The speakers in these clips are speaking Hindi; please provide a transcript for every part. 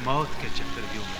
मौत के चक्रव्यूह में।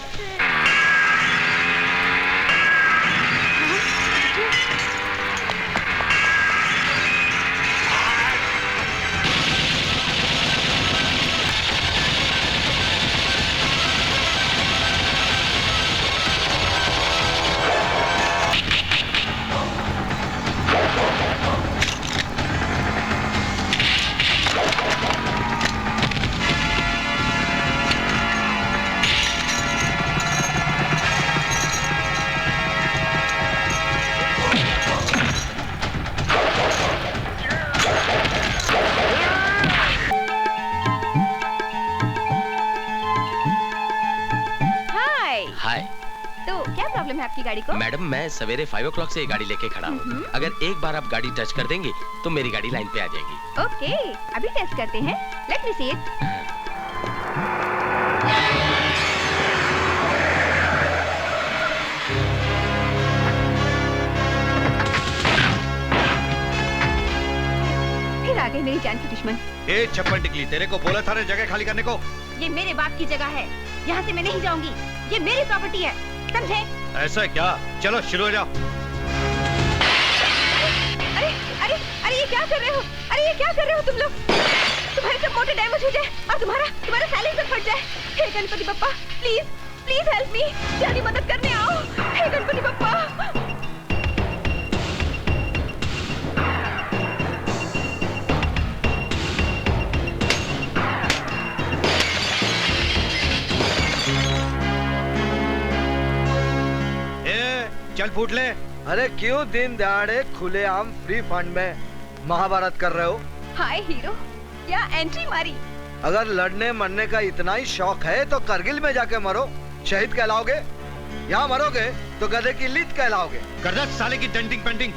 आपकी गाड़ी को? मैडम मैं सवेरे 5 o'clock से ये गाड़ी लेके खड़ा हूँ। अगर एक बार आप गाड़ी टच कर देंगी तो मेरी गाड़ी लाइन पे आ जाएगी। ओके, अभी टेस्ट करते हैं। Let me see it. फिर आ गए मेरी जान की दुश्मन। ए चप्पल टिकली, तेरे को बोला था जगह खाली करने को। ये मेरे बाप की जगह है, यहाँ से मैं नहीं जाऊंगी। ये मेरी प्रॉपर्टी है, समझे? ऐसा क्या? चलो शुरू हो जाओ। अरे अरे अरे ये क्या कर रहे हो? अरे ये क्या कर रहे हो तुम लोग? तुम्हारे सब मोटर डैमेज हो जाए और तुम्हारा साइलेंसर फट जाए। हे Ganpati Bappa, please please help me. जल्दी मदद करने आओ। हे गणपति बप्पा। चल फूट ले। अरे क्यों दिन दहाड़े खुलेआम फ्री फंड में महाभारत कर रहे हो? हाय हीरो, या एंट्री मारी। अगर लड़ने मरने का इतना ही शौक है तो करगिल में जाके मरो, शहीद कहलाओगे। यहाँ मरोगे तो गधे की लीद कहलाओगे। कर दे साले की डेंटिंग पेंटिंग।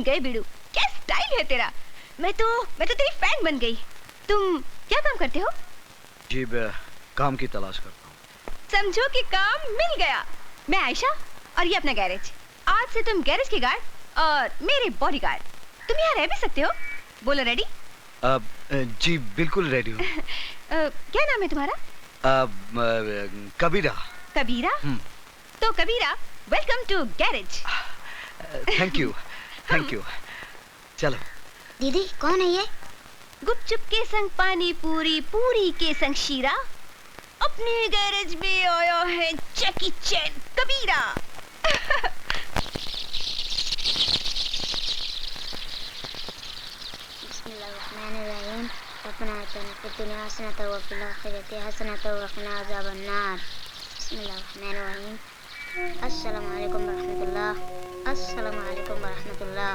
गए बिड़ू, क्या स्टाइल है तेरा। मैं तो तेरी फैन बन गई। तुम क्या काम करते हो? जी काम की तलाश करता हूँ। समझो कि काम मिल गया। मैं आयशा और ये अपना गैरेज। आज से तुम गैरेज के गार्ड और मेरे बॉडीगार्ड। तुम यहाँ रह भी सकते हो। बोलो रेडी? जी बिल्कुल रेडी हूँ। क्या नाम है तुम्हारा? कबीरा। कबीरा? तो Kabira, welcome to garage. Thank you, thank you. चलो। दीदी कौन है ये? गुपचुप के संग पानी पूरी, पूरी के संग शीरा, अपने गैरेज में आया है जैकी चैन कबीरा। बिस्मिल्लाहिर्रहमानिर्रहीम। रब्बना आतिना फिद दुनिया हसनतन व फिल आखिरति हसनतन व क़िना अज़ाबन्नार। बिस्मिल्लाहिर्रहमानिर्रहीम। अस्सलामु अलैकुम वरहमतुल्लाह। अस्सलामु अलैकुम वरहमतुल्लाह।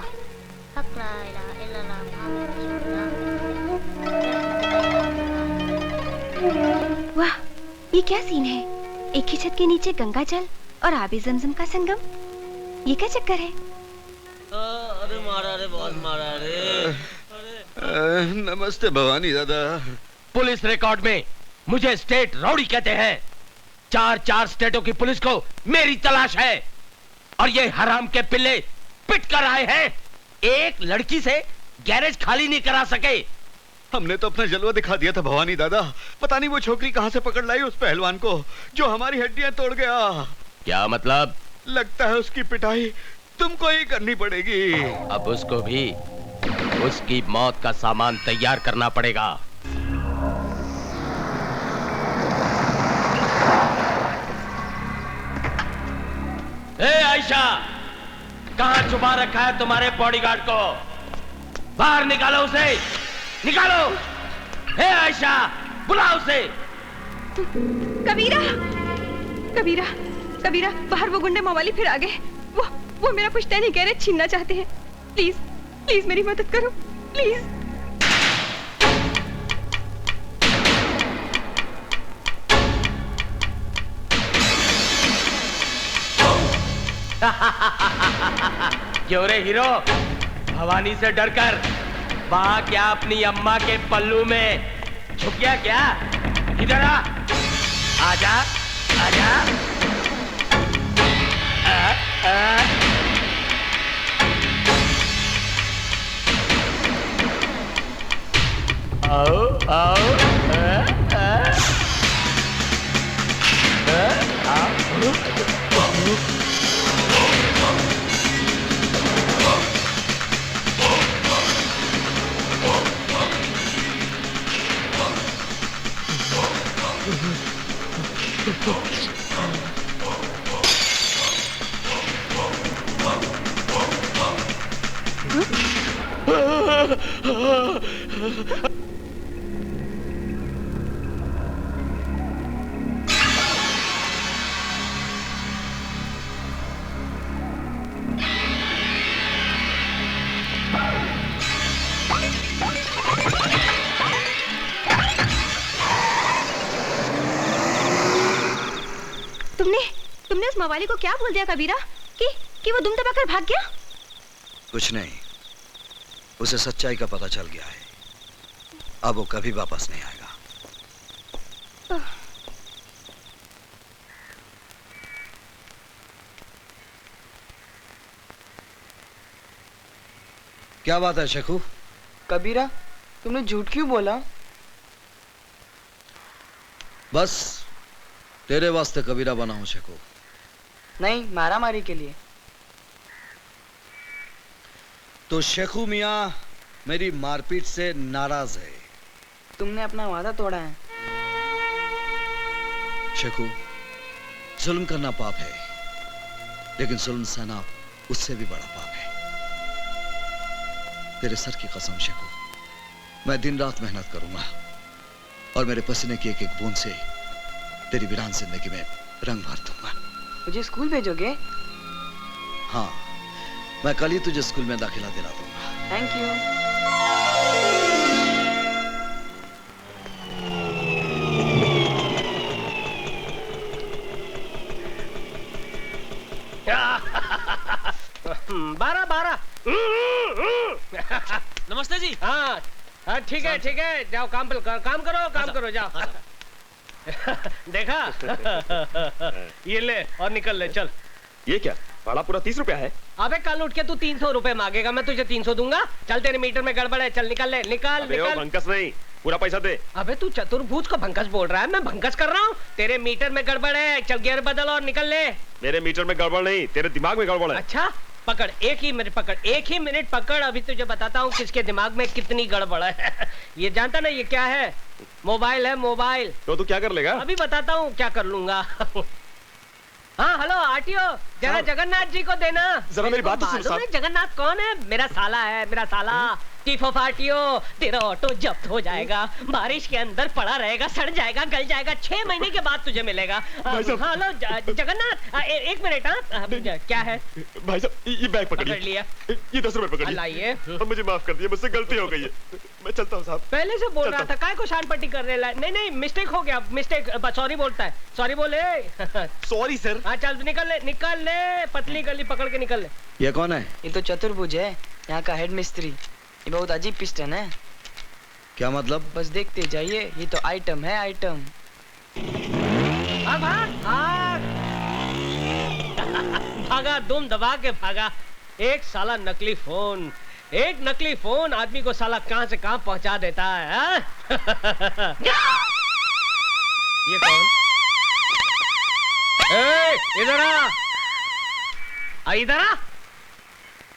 हक़ ला इलाहा इल्लल्लाह मुहम्मद रसूलुल्लाह। वाह, ये क्या सीन है? एक ही छत के नीचे गंगा जल और आबे ज़मज़म का संगम। ये क्या चक्कर है? अरे मारा रे, बहुत मारा रे। नमस्ते भवानी दादा। पुलिस रिकॉर्ड में मुझे स्टेट रौडी कहते हैं। 4 स्टेटों की पुलिस को मेरी तलाश है और ये हराम के पिल्ले पिट कर आए हैं। एक लड़की से गैरेज खाली नहीं करा सके। हमने तो अपना जलवा दिखा दिया था भवानी दादा। पता नहीं वो छोकरी कहाँ से पकड़ लाई उस पहलवान को जो हमारी हड्डियां तोड़ गया। क्या मतलब? लगता है उसकी पिटाई तुमको ही करनी पड़ेगी। अब उसको भी उसकी मौत का सामान तैयार करना पड़ेगा। ए आयशा, कहां छुपा रखा है तुम्हारे बॉडीगार्ड को? बाहर निकालो उसे, निकालो। ए आयशा, बुलाओ उसे। कबीरा, कबीरा, कबीरा, बाहर वो गुंडे मवाली फिर आ गए। वो मेरा पुश्तैनी गैरेज छीनना चाहते हैं। प्लीज, प्लीज मेरी मदद करो, प्लीज। क्यों रे हीरो, भवानी से डरकर वहां क्या अपनी अम्मा के पल्लू में छुप गया क्या? इधर आ, आजा, आजा। आओ, आओ, तुमने उस मवाली को क्या बोल दिया कबीरा कि वो दुम दबाकर भाग गया? कुछ नहीं, उसे सच्चाई का पता चल गया है। अब वो कभी वापस नहीं आएगा। क्या बात है शेखू? कबीरा, तुमने झूठ क्यों बोला? बस तेरे वास्ते कबीरा बना हूं शेखू। नहीं, मारामारी के लिए। तो शेखू मियां मेरी मारपीट से नाराज है। तुमने अपना वादा तोड़ा है। शेखू, जुल्म करना पाप है, लेकिन जुल्म सहना उससे भी बड़ा पाप है। तेरे सर की कसम शेखू, मैं दिन रात मेहनत करूंगा और मेरे पसीने की एक एक बूंद से तेरी वीरान जिंदगी में रंग भर दूंगा। मुझे स्कूल भेजोगे? हाँ, मैं कल ही तुझे स्कूल में दाखिला दिला दूंगा। Thank you. बारह। नमस्ते जी। हाँ, ठीक है, जाओ काम करो, जाओ। देखा? ये ले और निकल ले, चल। ये क्या, भाड़ा पूरा 30 रुपया है? अबे कल उठ के तू 300 रुपए मांगेगा, मैं तुझे 300 दूंगा। चल, तेरे मीटर में गड़बड़ है, चल निकल ले, निकल अबे ओ निकल। भंकस नहीं, पूरा पैसा दे। अबे तू चतुर्भुज को भंकस बोल रहा है, मैं भंकस कर रहा हूँ। तेरे मीटर में गड़बड़ है, चल गियर बदल और निकल ले। मेरे मीटर में गड़बड़ नहीं, तेरे दिमाग में गड़बड़ है। अच्छा पकड़, एक ही मिनट पकड़, एक ही मिनट पकड़, अभी तुझे बताता हूँ किसके दिमाग में कितनी गड़बड़ है। ये जानता ना ये क्या है? मोबाइल है, मोबाइल। तो तू क्या कर लेगा? अभी बताता हूँ क्या कर लूंगा। हाँ हेलो आरटीओ, जरा जगन्नाथ जी को देना। जरा मेरी बात तो सुन साहब। जगन्नाथ कौन है? मेरा साला है, मेरा साला। चीफ ऑफ आरटीओ, तेरा ऑटो जब्त हो जाएगा, बारिश के अंदर पड़ा रहेगा, सड़ जाएगा, गल जाएगा, 6 महीने के बाद तुझे मिलेगा। हाँ हेलो जगन्नाथ, एक मिनट। हाँ क्या है? भाई साहब ये बैग पकड़ लिया, ये 10 रुपए पकड़ लाइए। और मुझे माफ कर दिया, मुझसे गलती हो गई है, मैं चलता हूँ साहब। पहले से बोल रहा था, काय को शान पट्टी कर रहे? नहीं मिस्टेक हो गया, मिस्टेक। सॉरी बोलता है, सॉरी बोले। Sorry sir. हाँ चल निकल ले, निकल ले, पतली गली पकड़ के निकल ले। ये कौन है? ये तो चतुर्भुज है, यहाँ का हेड मिस्त्री। ये बहुत अजीब पिस्टन है। क्या मतलब? बस देखते जाइए, ये तो आइटम है, आइटम। भागा, दुम दबा के भागा। एक साला नकली फोन, एक नकली फोन आदमी को साला कहां से कहां पहुंचा देता है। ये कौन? इधर आ, इधर आ।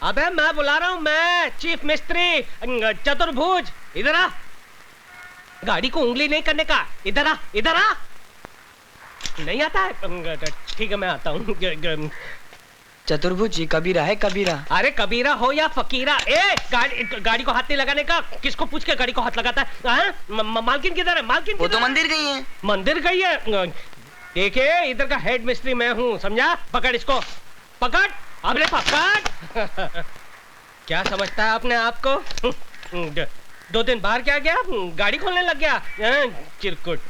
अबे मैं बुला रहा हूँ, मैं चीफ मिस्त्री चतुर्भुज। इधर आ, गाड़ी को उंगली नहीं करने का। इधर आ, इधर आ। नहीं आता है? ठीक है मैं आता हूँ। चतुर्भुज जी कबीरा है, कबीरा। अरे कबीरा हो या फकीरा, गाड़ी को हाथ नहीं लगाने का। किसको पूछ के गाड़ी को हाथ लगाता है? मालकिन किधर है? मालकिन वो तो मंदिर गई है। मंदिर गई है? देखिए इधर का हेड मिस्त्री मैं हूँ, समझा? पकड़ इसको, पकड़, अबे पकड़। क्या समझता है अपने आप को? 2 दिन बाहर क्या गया, गाड़ी खोलने लग गया चिरकुट।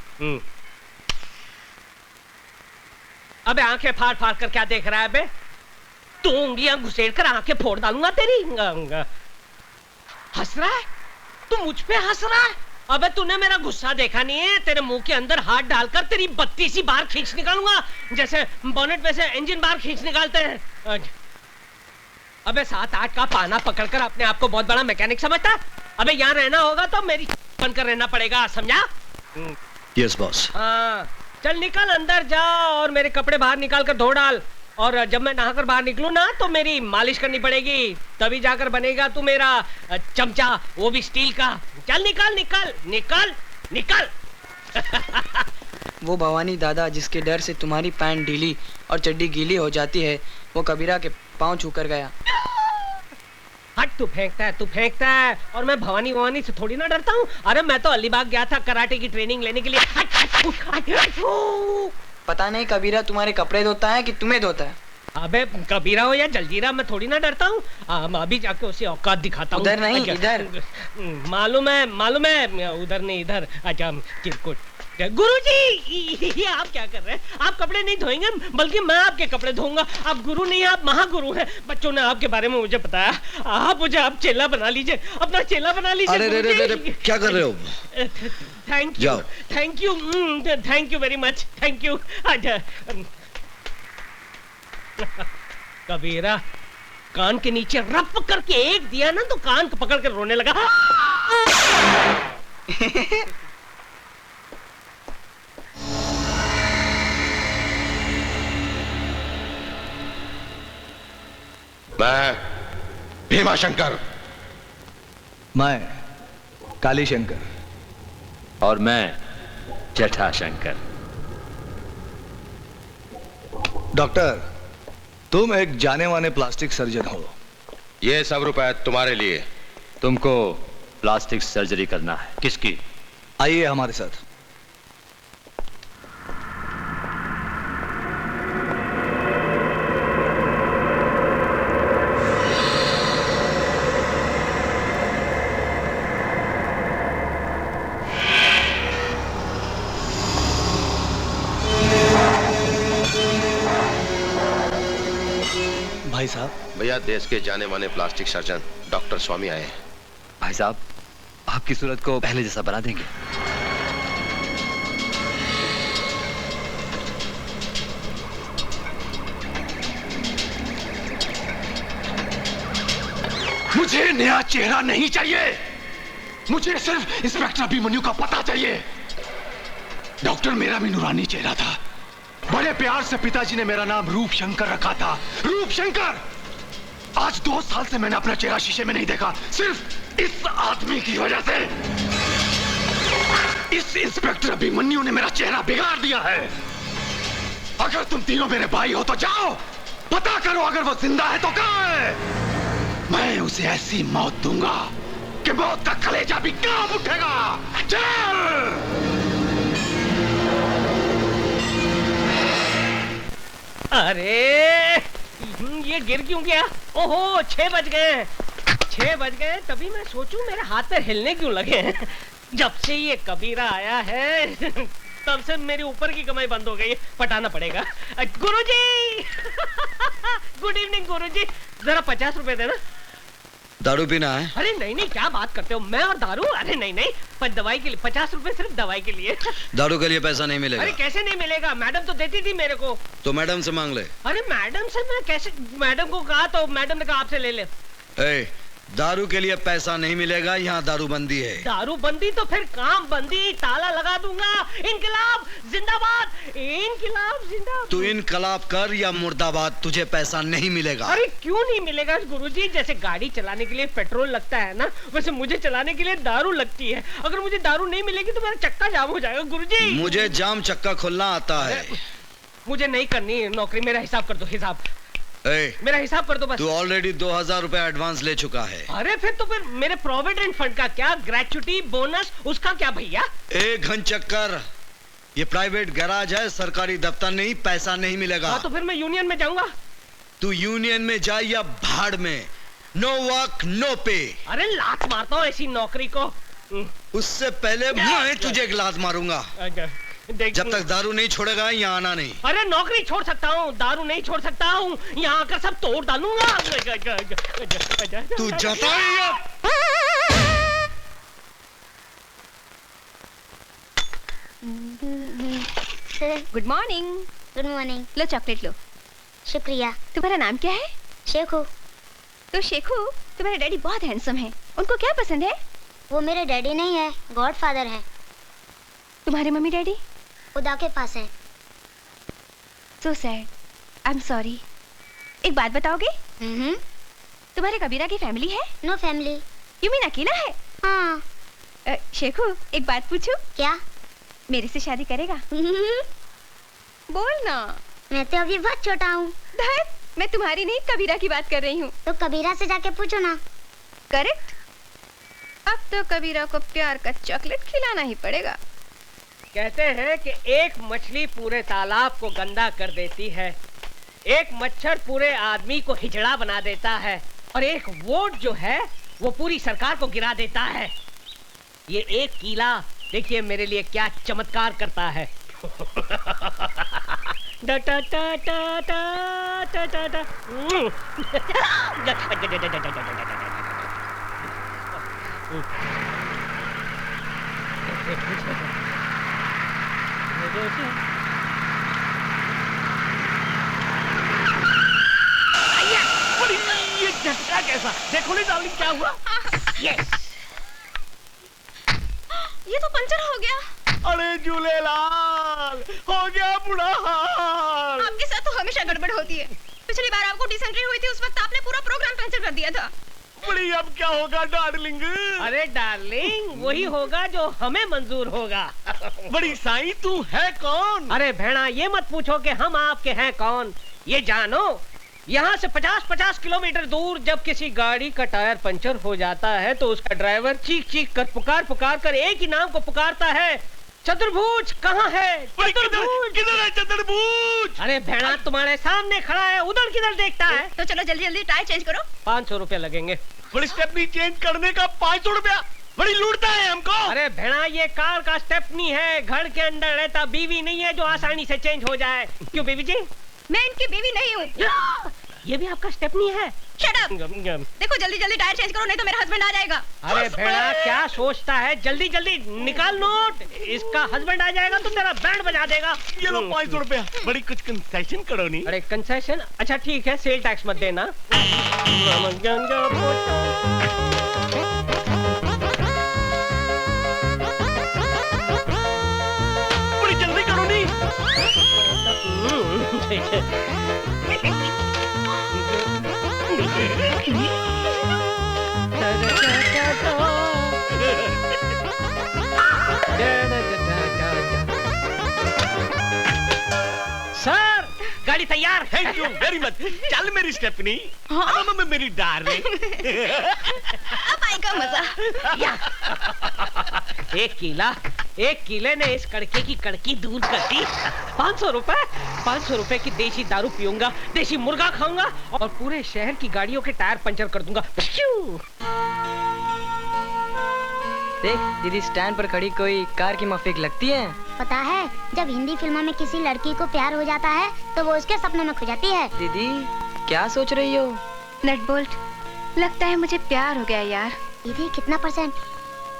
अबे आंखें फाड़ फाड़ कर क्या देख रहा है बे? तू उंगलियां घुसेड़ कर आंखें फोड़ डालूंगा तेरी। हंस रहा है तू, मुझ पे हंस रहा है? अबे तूने मेरा गुस्सा देखा नहीं है? तेरे मुंह के अंदर हाथ डालकर तेरी 32 बार खींच निकालूंगा, जैसे बोनेट में से इंजन बार खींच निकालते हैं। अबे 7-8 का पाना पकड़कर अपने आप को बहुत बड़ा मैकेनिक समझता है? अबे यहाँ रहना होगा तो मेरी बनकर रहना पड़ेगा, समझा? Yes boss. हाँ चल निकल, अंदर जा और मेरे कपड़े बाहर निकाल कर धो डाल। और जब मैं नहाकर बाहर निकलूं ना तो मेरी मालिश करनी पड़ेगी, तभी जाकर बनेगा तू मेरा चमचा, वो भी स्टील का। चल निकल निकल निकल निकल। वो भवानी दादा जिसके डर से तुम्हारी पैंट ढीली और चड्डी गीली हो जाती है, वो कबीरा के पांव छूकर गया। हट, तू फेंकता है और मैं भवानी से थोड़ी ना डरता हूँ। अरे मैं तो अलीबाग गया था कराटे की ट्रेनिंग लेने के लिए। पता नहीं कबीरा तुम्हारे कपड़े धोता है कि तुम्हें धोता है। अबे कबीरा हो या जलजीरा, मैं थोड़ी ना डरता हूँ। अभी जाके उसे औकात दिखाता हूँ। उधर नहीं, इधर। मालूम है, उधर नहीं इधर। अच्छा चिरकुट। गुरुजी ये आप क्या कर रहे हैं? आप कपड़े नहीं धोएंगे, बल्कि मैं आपके कपड़े धोऊंगा। आप गुरु नहीं, आप महागुरु हैं। बच्चों ने आपके बारे में मुझे बताया। आप मुझे आप चेला बना लीजिए, अपना चेला बना लीजिए। अरे क्या कर रहे हो? Thank you very much, thank you. Kabira कान के नीचे रफ करके एक दिया ना तो कान को पकड़ कर रोने लगा। मैं भीमा शंकर। मैं काली शंकर। और मैं जटा शंकर। डॉक्टर, तुम एक जाने माने प्लास्टिक सर्जन हो। ये सब रुपए तुम्हारे लिए। तुमको प्लास्टिक सर्जरी करना है। किसकी? आइए हमारे साथ। भाई साहब। भैया, देश के जाने माने प्लास्टिक सर्जन डॉक्टर स्वामी आए हैं। भाई साहब, आपकी सूरत को पहले जैसा बना देंगे। मुझे नया चेहरा नहीं चाहिए, मुझे सिर्फ इंस्पेक्टर अभिमन्यु का पता चाहिए। डॉक्टर मेरा भी नूरानी चेहरा था। बड़े प्यार से पिताजी ने मेरा नाम रूप शंकर रखा था, रूप शंकर। आज 2 साल से मैंने अपना चेहरा शीशे में नहीं देखा, सिर्फ इस आदमी की वजह से। इस इंस्पेक्टर अभिमन्यु ने मेरा चेहरा बिगाड़ दिया है। अगर तुम तीनों मेरे भाई हो तो जाओ, पता करो अगर वो जिंदा है तो कहां है। मैं उसे ऐसी मौत दूंगा कि मौत का कलेजा भी कांप उठेगा। चल! अरे ये गिर क्यों गया? ओहो 6 बज गए, 6 बज गए। तभी मैं सोचूं मेरे हाथ पैर हिलने क्यों लगे हैं। जब से ये कबीरा आया है तब से मेरी ऊपर की कमाई बंद हो गई है। पटाना पड़ेगा। गुरुजी गुड इवनिंग गुरुजी, जरा 50 रुपए देना। दारू पीना है? अरे नहीं नहीं, क्या बात करते हो, मैं और दारू? अरे नहीं नहीं, पर दवाई के लिए 50 रुपए, सिर्फ दवाई के लिए। दारू के लिए पैसा नहीं मिलेगा। अरे कैसे नहीं मिलेगा, मैडम तो देती थी मेरे को। तो मैडम से मांग ले। अरे मैडम से मैं कैसे, मैडम को कहा तो मैडम ने कहा आपसे ले ले। दारू के लिए पैसा नहीं मिलेगा, यहाँ दारू बंदी है। दारू बंदी तो फिर काम बंदी, ताला लगा दूंगा। इनकलाब जिंदाबाद, इनकलाब जिंदाबाद। तू इनकलाब कर या मुर्दाबाद, तुझे पैसा नहीं मिलेगा। अरे क्यों नहीं मिलेगा गुरुजी? जैसे गाड़ी चलाने के लिए पेट्रोल लगता है ना, वैसे मुझे चलाने के लिए दारू लगती है। अगर मुझे दारू नहीं मिलेगी तो मेरा चक्का जाम हो जाएगा गुरुजी। मुझे जाम चक्का खोलना आता है। मुझे नहीं करनी नौकरी, मेरा हिसाब कर दो, हिसाब। मेरा हिसाब कर दो बस। तू ऑलरेडी 2000 रुपए एडवांस ले चुका है। अरे फिर मेरे प्रोविडेंट फंड का क्या, ग्रेचुटी बोनस उसका क्या भैया? एक घन चक्कर, ये प्राइवेट गैराज है, सरकारी दफ्तर नहीं, पैसा नहीं मिलेगा। हाँ तो फिर मैं यूनियन में जाऊंगा। तू यूनियन में जा या भाड़ में, नो वर्क नो पे। अरे लात मारता हूँ ऐसी नौकरी को। उससे पहले मैं तुझे एक लात मारूंगा। जब तक दारू नहीं छोड़ेगा यहाँ आना नहीं। अरे नौकरी छोड़ सकता हूँ, दारू नहीं छोड़ सकता हूँ, यहाँ आकर सब तोड़ डालूंगा। तू जाता है? Good morning. Good morning. लो चॉकलेट लो। शुक्रिया। तुम्हारा नाम क्या है? शेखू। तो शेखू, तुम्हारे डैडी बहुत हैंडसम है, उनको क्या पसंद है? वो मेरे डैडी नहीं है, गॉडफादर है। तुम्हारे मम्मी डैडी? खुदा के पास है। So sad. I'm sorry. एक बात बताओगे? तुम्हारे कबीरा की फैमिली है? No family. You mean अकेला है? हाँ। शेखू, एक बात पूछूं? क्या? मेरे से शादी करेगा? बोल ना। मैं तो अभी बहुत छोटा हूँ। मैं तुम्हारी नहीं, कबीरा की बात कर रही हूँ। तो कबीरा से जाके पूछो ना। करेक्ट। अब तो कबीरा को प्यार का चॉकलेट खिलाना ही पड़ेगा। कहते हैं कि एक मछली पूरे तालाब को गंदा कर देती है, एक मच्छर पूरे आदमी को हिजड़ा बना देता है, और एक वोट जो है वो पूरी सरकार को गिरा देता है। ये एक कीला देखिए मेरे लिए क्या चमत्कार करता है। डा टा टा टा टा टा टा टा। ये झटका कैसा? देखो नहीं डार्लिंग क्या हुआ? यस, ये तो पंचर हो गया। अरे झूलेलाल, हो गया बुरा हाल। आपके साथ तो हमेशा गड़बड़ होती है। पिछली बार आपको डिसेंट्री हुई थी, उस वक्त आपने पूरा प्रोग्राम कैंसिल कर दिया था। बड़ी अब क्या होगा डार्लिंग? अरे डार्लिंग वही होगा जो हमें मंजूर होगा। बड़ी साईं तू है कौन? अरे भेड़ा ये मत पूछो कि हम आपके हैं कौन, ये जानो यहाँ से 50-50 किलोमीटर दूर जब किसी गाड़ी का टायर पंचर हो जाता है तो उसका ड्राइवर चीख चीख कर पुकार कर एक ही नाम को पुकारता है, चतुर्भुज कहाँ है? चतुर्भुज किधर है? चतुर्भुज अरे भेड़ा तुम्हारे सामने खड़ा है, उधर किधर देखता है? तो चलो जल्दी जल्दी टायर चेंज करो। 500 रुपया लगेंगे। बड़ी स्टेपनी चेंज करने का 500 रुपया? बड़ी लूटता है हमको। अरे भेड़ा ये कार का स्टेपनी है, घर के अंदर रहता बीवी नहीं है जो आसानी से चेंज हो जाए। क्यों बीवी जी? मैं इनकी बीवी नहीं हूँ। ये भी आपका स्टेपनी है? Shut up! देखो जल्दी जल्दी टायर चेंज करो नहीं तो मेरा हस्बैंड आ जाएगा। अरे भेड़ा क्या सोचता है, जल्दी जल्दी निकाल नोट, इसका हस्बैंड आ जाएगा तो तेरा बैंड बजा देगा। ये लो 500 रुपया, बड़ी कुछ कंसेशन करो नहीं। अरे कंसेशन? अच्छा ठीक है, सेल टैक्स मत देना। बड़ी जल्दी करो नहीं। सर गाड़ी तैयार। Thank you very much. चल मेरी स्टेपनी। हाँ? मेरी डार्लिंग। अब आएगा मजा। एक किले ने इस कड़के की कड़की दूर कर दी। 500 रुपए की देसी दारू पीऊंगा, देसी मुर्गा खाऊंगा और पूरे शहर की गाड़ियों के टायर पंचर कर दूंगा। देख दीदी, स्टैंड पर खड़ी कोई कार की माफिक लगती है। पता है, जब हिंदी फिल्मों में किसी लड़की को प्यार हो जाता है तो वो उसके सपनों में खो जाती है। दीदी क्या सोच रही हो? नट बोल्ट, लगता है मुझे प्यार हो गया यार। दीदी कितना %?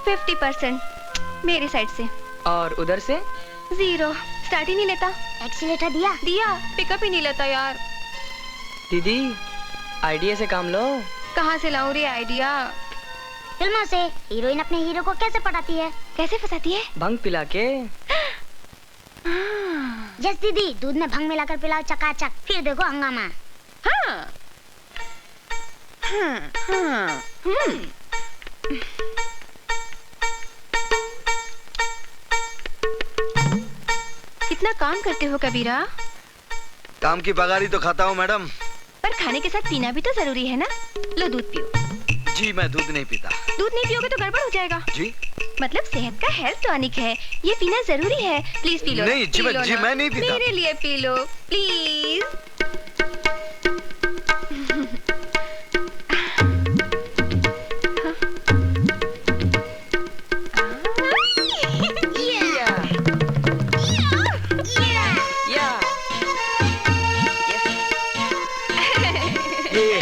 50% मेरी साइड से। और उधर से? 0। स्टार्ट ही नहीं लेता। एक्सीलेटर दिया, पिकअप ही नहीं लेता यार। दीदी आइडिया से काम लो। कहाँ से लाऊं रे आइडिया? फिल्मों से। हीरोइन अपने हीरो को कैसे पटाती है? कैसे फंसाती है? भंग पिला के। यस दीदी, दूध में भंग मिलाकर पिलाओ चकाचक, फिर देखो हंगामा। कितना काम करते हो कबीरा? काम की पगारी तो खाता हूँ मैडम। पर खाने के साथ पीना भी तो जरूरी है ना। लो दूध पियो। जी मैं दूध नहीं पीता। दूध नहीं पियोगे तो गड़बड़ हो जाएगा। जी मतलब सेहत का हेल्थ टॉनिक है, ये पीना जरूरी है। Please P low. नहीं जी, मैं नहीं पीता। मेरे लिए P low please.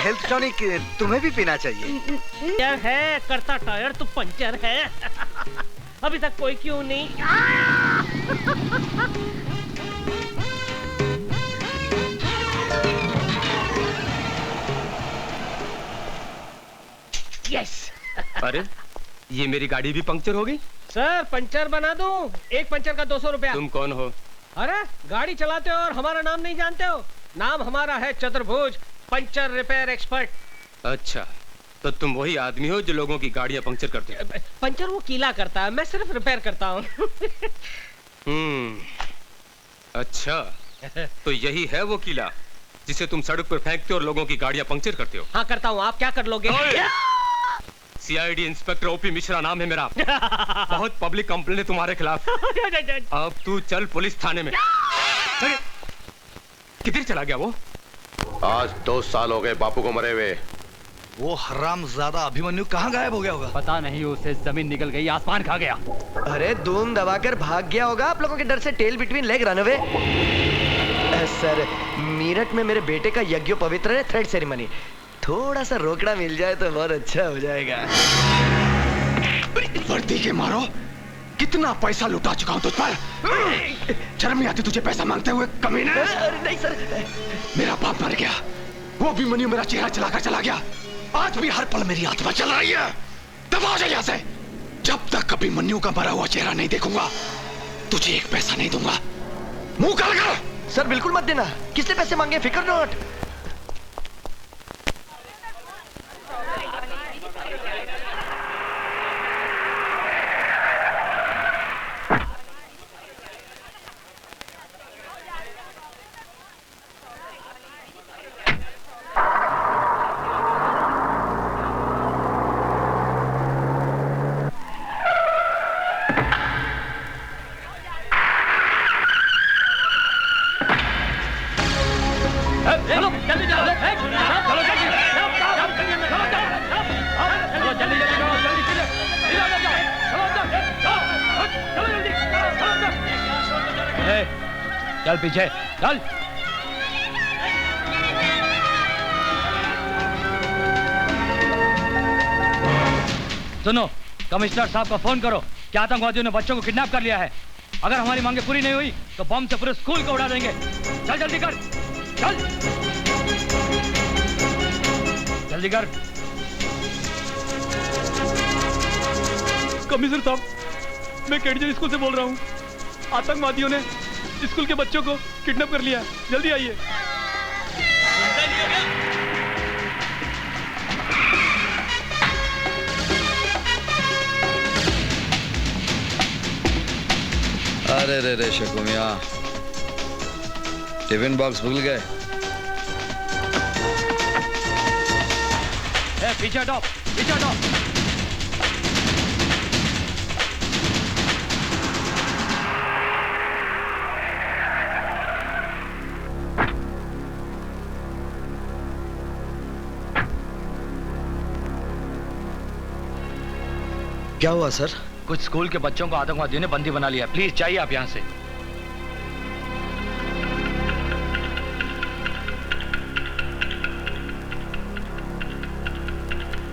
Health tonic तुम्हें भी पीना चाहिए। क्या है करता टायर तो पंचर है। अभी तक कोई क्यों नहीं? यस। अरे ये मेरी गाड़ी भी पंक्चर हो गई। सर पंचर बना दूं? एक पंचर का 200 रुपया। तुम कौन हो? अरे गाड़ी चलाते हो और हमारा नाम नहीं जानते हो? नाम हमारा है चतुर्भुज, पंचर रिपेयर एक्सपर्ट। अच्छा, तो तुम वही आदमी हो जो लोगों की गाड़ियां पंक्चर करते हो? पंचर वो कीला करता है, मैं सिर्फ रिपेयर करता हूँ। अच्छा, तो यही है वो कीला जिसे तुम सड़क पर फेंकते हो और लोगों की गाड़ियां पंक्चर करते हो? हाँ करता हूँ। आप क्या कर लोगे? सीआईडी इंस्पेक्टर ओपी मिश्रा नाम है मेरा। बहुत पब्लिक कंप्लेंट है तुम्हारे खिलाफ। अब तू चल पुलिस थाने में। किधर चला गया वो? आज 2 साल हो गए बापू को मरे हुए। वो हरामजादा अभिमन्यु कहाँ गायब हो गया होगा? पता नहीं, उसे जमीन निकल गई, आसमान खा गया। अरे धूम दबाकर भाग गया होगा आप लोगों के डर से। Tail between leg run away. Sir Meerut में मेरे बेटे का यज्ञ पवित्र है, थ्रेड सेरेमनी। थोड़ा सा रोकड़ा मिल जाए तो बहुत अच्छा हो जाएगा। वर्दी के मारो, कितना पैसा लुटा चुका हूं तुझ पर। शर्म नहीं आती तुझे पैसा मांगते हुए, कमीने? अरे नहीं सर, मेरा बाप मर गया, वो भी मनी मेरा चेहरा चलाकर चला गया। आज भी हर पल मेरी आत्मा चल रही है। दबा जा यहाँ से। जब तक कभी मन्नू का मरा हुआ चेहरा नहीं देखूंगा, तुझे एक पैसा नहीं दूंगा। मुंह काला कर। सर बिल्कुल मत देना। किसने पैसे मांगे? फिकर नॉट। चल पीछे चल। सुनो, कमिश्नर साहब को फोन करो कि आतंकवादियों ने बच्चों को किडनैप कर लिया है। अगर हमारी मांगे पूरी नहीं हुई तो बम से पूरे स्कूल को उड़ा देंगे। चल जल्दी कर, चल जल्दी कर। कमिश्नर साहब, मैं केडीजन स्कूल से बोल रहा हूँ। आतंकवादियों ने स्कूल के बच्चों को किडनैप कर लिया, जल्दी आइए। अरे रे रे शकु मियां, टिफिन बॉक्स भूल गए। पीछे हटो, पीछे हटो। क्या हुआ सर? कुछ स्कूल के बच्चों को आतंकवादियों ने बंदी बना लिया। प्लीज जाइए आप यहाँ से।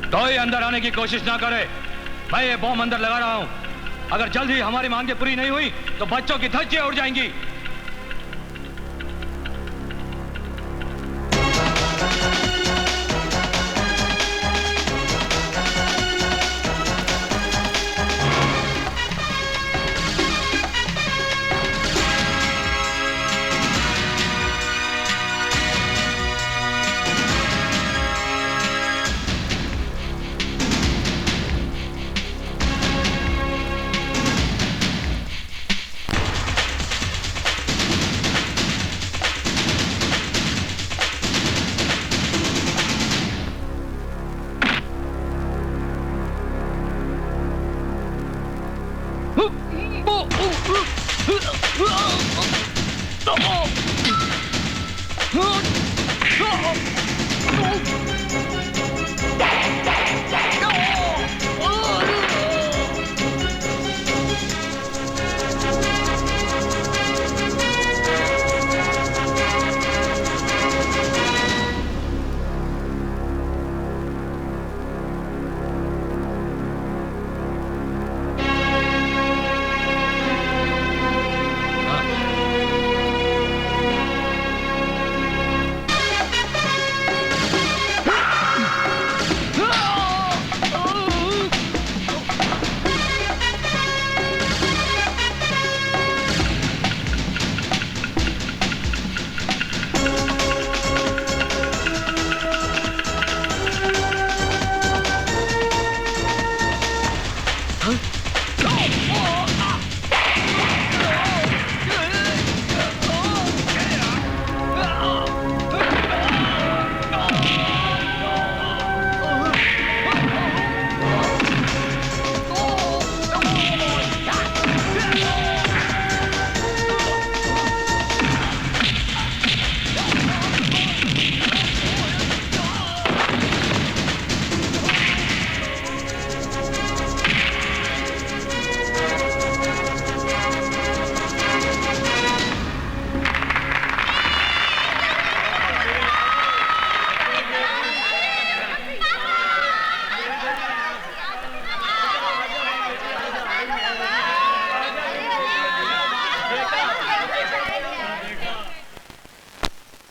कोई अंदर आने की कोशिश ना करे। मैं ये बॉम्ब अंदर लगा रहा हूं। अगर जल्द ही हमारी मांगे पूरी नहीं हुई तो बच्चों की धज्जियां उड़ जाएंगी।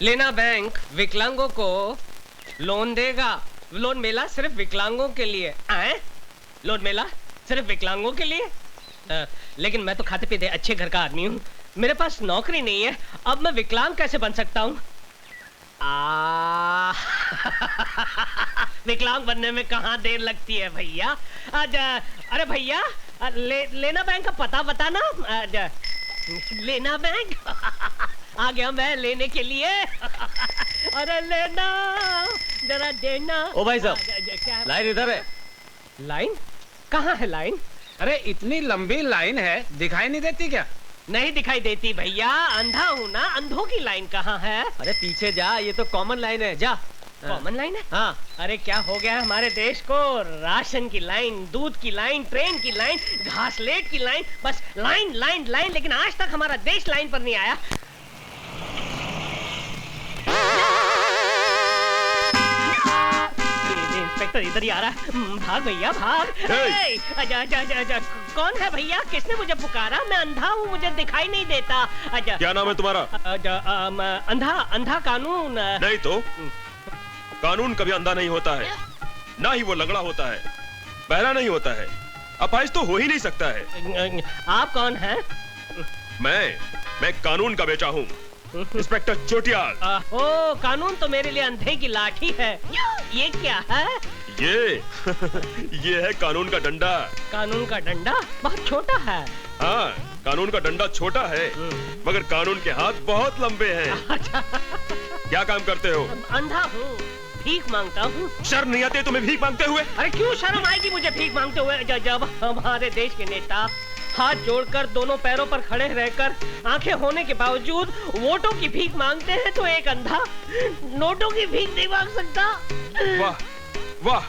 लेना बैंक विकलांगों को लोन देगा। लोन मेला सिर्फ विकलांगों के लिए। आए? लोन मेला सिर्फ विकलांगों के लिए? लेकिन मैं तो खाते पीते अच्छे घर का आदमी हूँ। मेरे पास नौकरी नहीं है। अब मैं विकलांग कैसे बन सकता हूँ? विकलांग बनने में कहाँ देर लगती है भैया। अरे भैया, लेना बैंक का पता बताना। लेना बैंक आ गया मैं लेने के लिए। अरे लेना, जरा देना। ओ भाई साहब, लाइन इधर है। लाइन? कहाँ है लाइन? अरे इतनी लंबी लाइन है, दिखाई नहीं देती क्या? नहीं दिखाई देती भैया, अंधा हूँ ना। अंधों की लाइन कहाँ है? अरे पीछे जा, ये तो कॉमन लाइन है, जा। कॉमन लाइन है? हाँ। अरे क्या हो गया हमारे देश को? राशन की लाइन, दूध की लाइन, ट्रेन की लाइन, घासलेट की लाइन, बस लाइन लाइन लाइन। लेकिन आज तक हमारा देश लाइन पर नहीं आया। इंस्पेक्टर इधर ही आ रहा है। भाग भैया भाग। आजा आजा आजा आजा। कौन है भैया? किसने मुझे पुकारा? मैं अंधा हूँ, मुझे दिखाई नहीं देता। आजा। क्या नाम है तुम्हारा? अंधा अंधा कानून। नहीं तो कानून कभी अंधा नहीं होता है, ना ही वो लंगड़ा होता है, बहरा नहीं होता है, अपाहिज तो हो ही नहीं सकता है। आप कौन हैं? मैं कानून का बेटा हूँ, इंस्पेक्टर चोटियाल। ओ, कानून तो मेरे लिए अंधे की लाठी है। ये क्या है? ये है कानून का डंडा। कानून का डंडा बहुत छोटा है। हाँ, कानून का डंडा छोटा है, मगर कानून के हाथ बहुत लंबे हैं। क्या काम करते हो? अंधा हूँ, भीख मांगता हूँ। शर्म नहीं आती तुम्हें भीख मांगते हुए? अरे क्यों शर्म आएगी मुझे भीख मांगते हुए? जब हमारे देश के नेता हाथ जोड़कर दोनों पैरों पर खड़े रहकर आंखें होने के बावजूद वोटों की भीख मांगते हैं, तो एक अंधा नोटों की भीख नहीं मांग सकता। वाह वाह,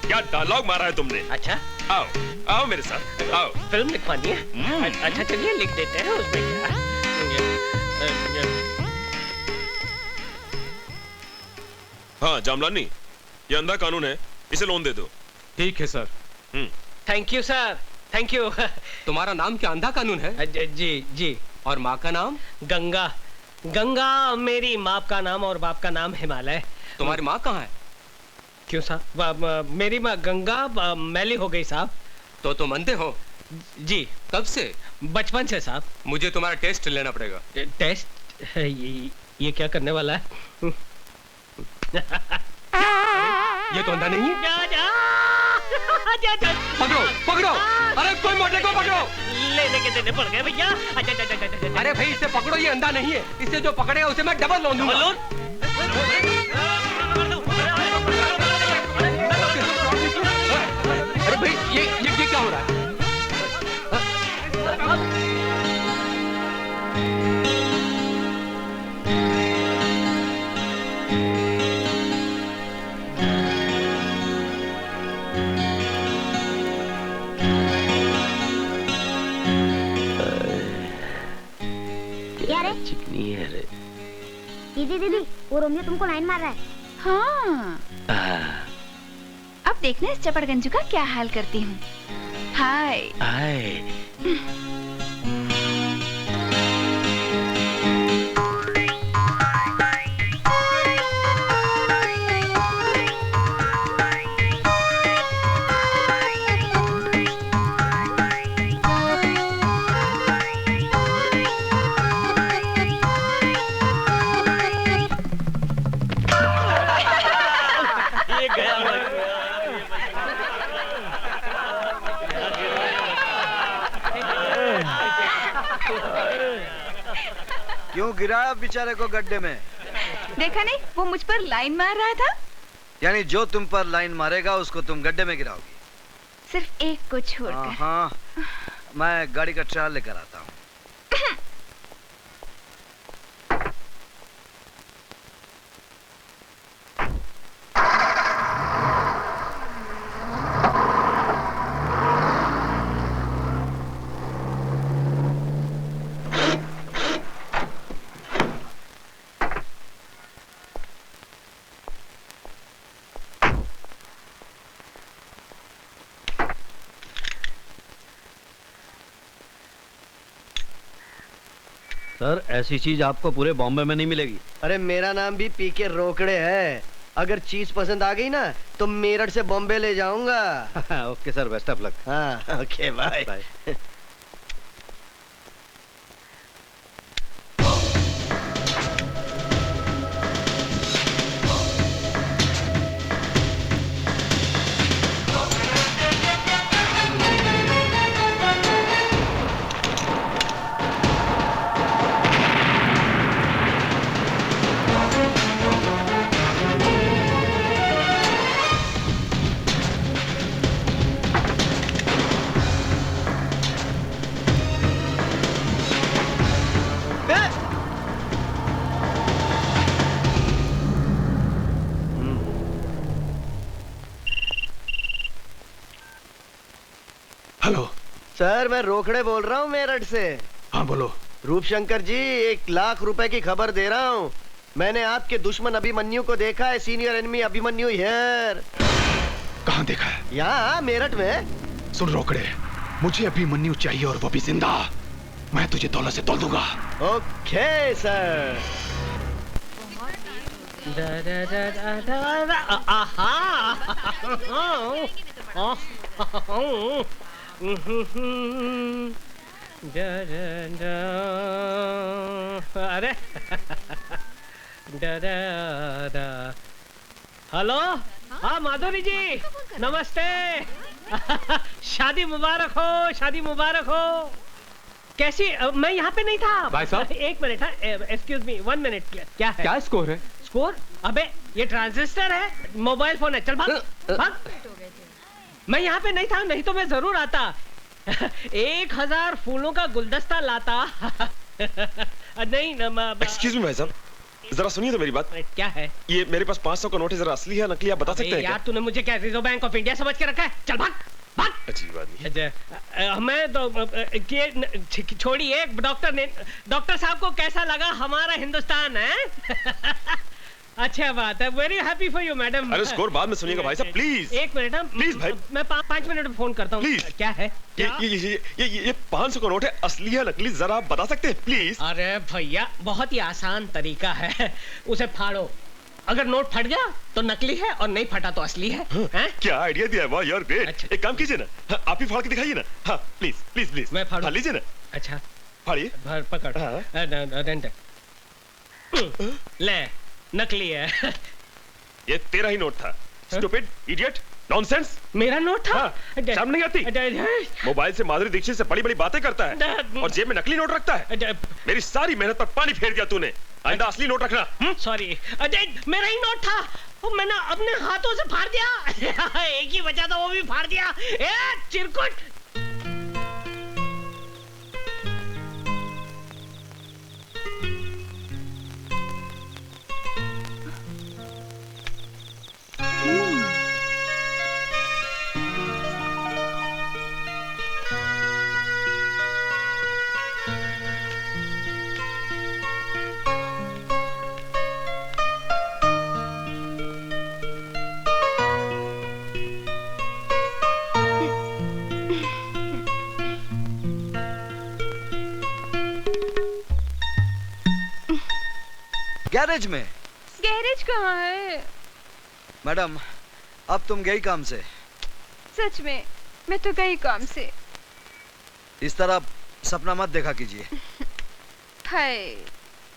क्या डायलॉग मारा है तुमने। अच्छा, आओ आओ मेरे साथ आओ। फिल्म लिखवानी है? अच्छा चलिए लिख देते हैं, उसमें क्या। हाँ जामलानी, ये अंधा कानून है, इसे लोन दे दो। ठीक है sir. Thank you sir, thank you. तुम्हारा नाम क्या अंधा कानून है? जी जी। और माँ का नाम? गंगा। गंगा मेरी माँ का नाम और बाप का नाम हिमालय। तुम्हारी माँ कहाँ है? क्यों साहब? मेरी माँ गंगा मैली हो गई साहब। तो तुम अंधे हो? जी। कब से? बचपन से साहब। मुझे तुम्हारा टेस्ट लेना पड़ेगा। टेस्ट? ये क्या करने वाला है? ये तो अंधा नहीं है। जा। पकड़ो पकड़ो, अरे कोई मोटे को पकड़ो। लेने के देने पड़ गए भैया। अरे भाई इसे पकड़ो, ये अंधा नहीं है, इसे जो पकड़ेगा उसे मैं डबल लोन दूंगा। अरे भाई ये क्या हो रहा है? चिकनी है रे। दीदी वो रोमियो तुमको लाइन मार रहा है। हाँ। अब देखना इस चपड़गंजू का क्या हाल करती हूँ। हाय हाय। क्यों गिराया बेचारे को गड्ढे में? देखा नहीं, वो मुझ पर लाइन मार रहा था। यानी जो तुम पर लाइन मारेगा उसको तुम गड्ढे में गिराओगी? सिर्फ एक को छोड़कर। हाँ, मैं गाड़ी का ट्रायल लेकर आता हूँ। सर ऐसी चीज आपको पूरे बॉम्बे में नहीं मिलेगी। अरे मेरा नाम भी पीके रोकड़े है। अगर चीज पसंद आ गई ना तो मेरठ से बॉम्बे ले जाऊंगा। Okay sir, best of luck. हाँ ओके बाय। सर मैं रोकड़े बोल रहा हूँ मेरठ से। हाँ बोलो। रूपशंकर जी 1 लाख रुपए की खबर दे रहा हूँ। मैंने आपके दुश्मन अभिमन्यु को देखा है। Senior enemy Abhimanyu here. कहाँ देखा है? यहाँ मेरठ में। सुन रोकड़े, मुझे अभी मन्नू चाहिए और वो भी जिंदा। मैं तुझे दौलत से तोल दूंगा। Okay sir. अरे हेलो, हाँ माधुरी जी, नमस्ते। शादी मुबारक हो, शादी मुबारक हो। कैसी? मैं यहाँ पे नहीं था भाई साहब। एक मिनट, एक्सक्यूज मी, 1 मिनट। क्या है? क्या स्कोर है? स्कोर? अबे ये ट्रांजिस्टर है, मोबाइल फोन है। चल भाग भाग। मैं यहाँ पे नहीं था, नहीं तो मैं जरूर आता। 1000 फूलों का गुलदस्ता लाता। नहीं एक्सक्यूज मी भाई साहब, जरा सुनिए तो मेरी बात। क्या है? ये मेरे पास 500 का नोट है, जरा असली है नकली आप बता सकते हैं क्या? यार तूने मुझे क्या रिजर्व बैंक ऑफ इंडिया समझ के रखा है? चल भाग भाग। अजीब आदमी। मैं तो छोड़िए। डॉक्टर साहब को कैसा लगा हमारा हिंदुस्तान है? अच्छा बात है, very happy for you madam. अरे स्कोर बाद में सुनिएगा भाई साहब, प्लीज। एक मिनट, प्लीज भाई, मैं 5 मिनट में फोन करता हूँ। प्लीज। क्या है? ये 500 का नोट है, असली है नकली जरा आप बता सकते हैं प्लीज? अरे भैया बहुत ही आसान तरीका है, उसे फाड़ो। अगर नोट फट गया तो नकली है और नहीं फटा तो असली है। हैं? क्या आइडिया दिया है, वाह यार ग्रेट। अच्छा। एक काम कीजिए ना, हाँ, आप ही फाड़ के दिखाइए ना। हाँ प्लीज प्लीज प्लीज। मैं फाड़ूं? लीजिए ना। अच्छा फाड़िए। पकड़। ले, नकली है। ये तेरा ही नोट था। Stupid, idiot, nonsense. मेरा नोट था? हाँ, शर्म नहीं आती? मोबाइल से माधुरी दीक्षित से बड़ी बड़ी बातें करता है और जेब में नकली नोट रखता है। मेरी सारी मेहनत पर पानी फेर दिया तूने। आइंदा असली नोट रखना। सॉरी, मेरा ही नोट था, मैंने अपने हाथों से फाड़ दिया। एक ही बचा था, वो भी फाड़ दिया। चिरकुट। गैरेज में। गैरेज कहाँ है? मैडम, अब तुम गई काम से? सच में मैं तो गई काम से। इस तरह सपना मत देखा कीजिए। हाय,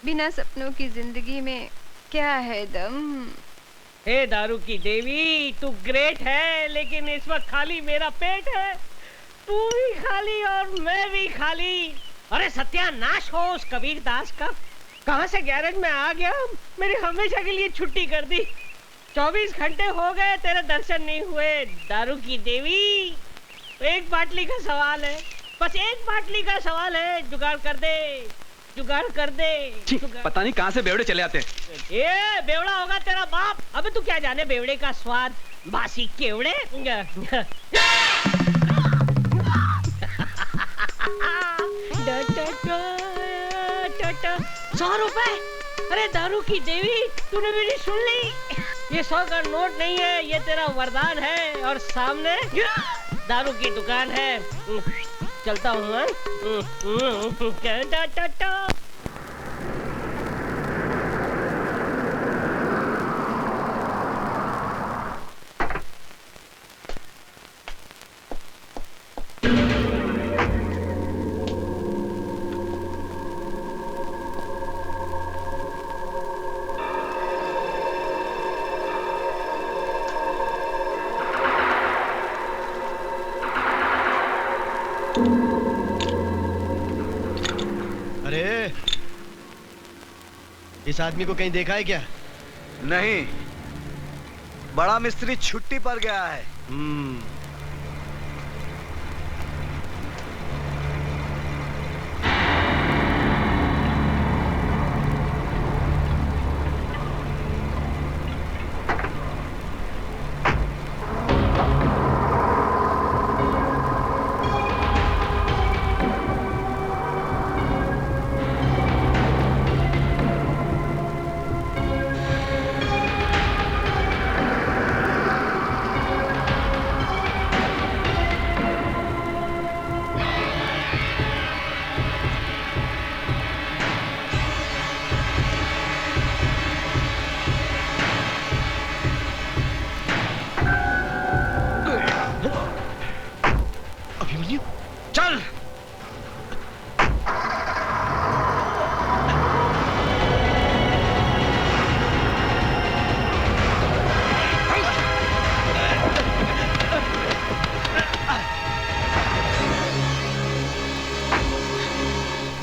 बिना सपनों की जिंदगी में क्या है दम। हे दारू की देवी, तू ग्रेट है, लेकिन इस वक्त खाली मेरा पेट है। तू भी खाली और मैं भी खाली। अरे सत्यानाश हो उस कबीर दास का। कहां से गैरेज में आ गया, मेरी हमेशा के लिए छुट्टी कर दी। 24 घंटे हो गए तेरे दर्शन नहीं हुए। दारू की देवी, एक बाटली का सवाल है, बस एक बाटली का सवाल है। जुगाड़ कर दे, जुगाड़ कर दे। पता नहीं कहां से बेवड़े चले आते हैं। ये बेवड़ा होगा तेरा बाप। अबे तू क्या जाने बेवड़े का स्वाद, बासी केवड़े। 100 रुपए। अरे दारू की देवी, तूने मेरी सुन ली? ये 100 का नोट नहीं है, ये तेरा वरदान है। और सामने दारू की दुकान है। चलता हूँ। अरे, इस आदमी को कहीं देखा है क्या? नहीं, बड़ा मिस्त्री छुट्टी पर गया है।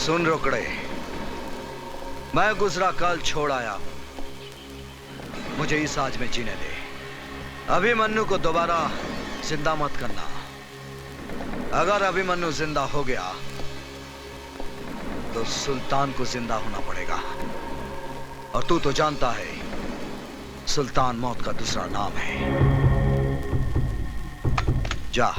सुन रोकड़े, मैं गुजरा कल छोड़ आया हूं, मुझे इस आज में जीने दे। अभिमन्यु को दोबारा जिंदा मत करना। अगर अभिमन्यु जिंदा हो गया तो सुल्तान को जिंदा होना पड़ेगा, और तू तो जानता है सुल्तान मौत का दूसरा नाम है। जा।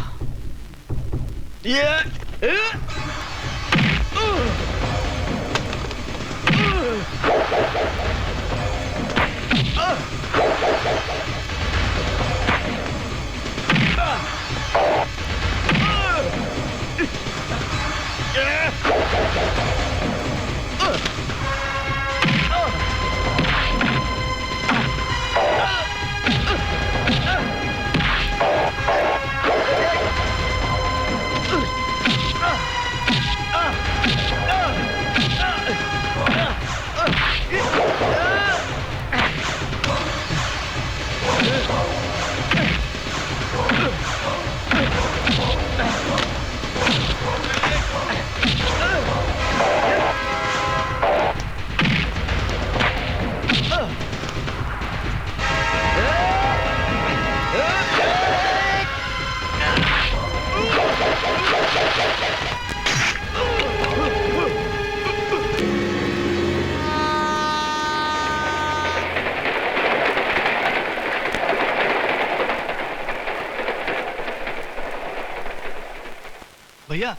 भैया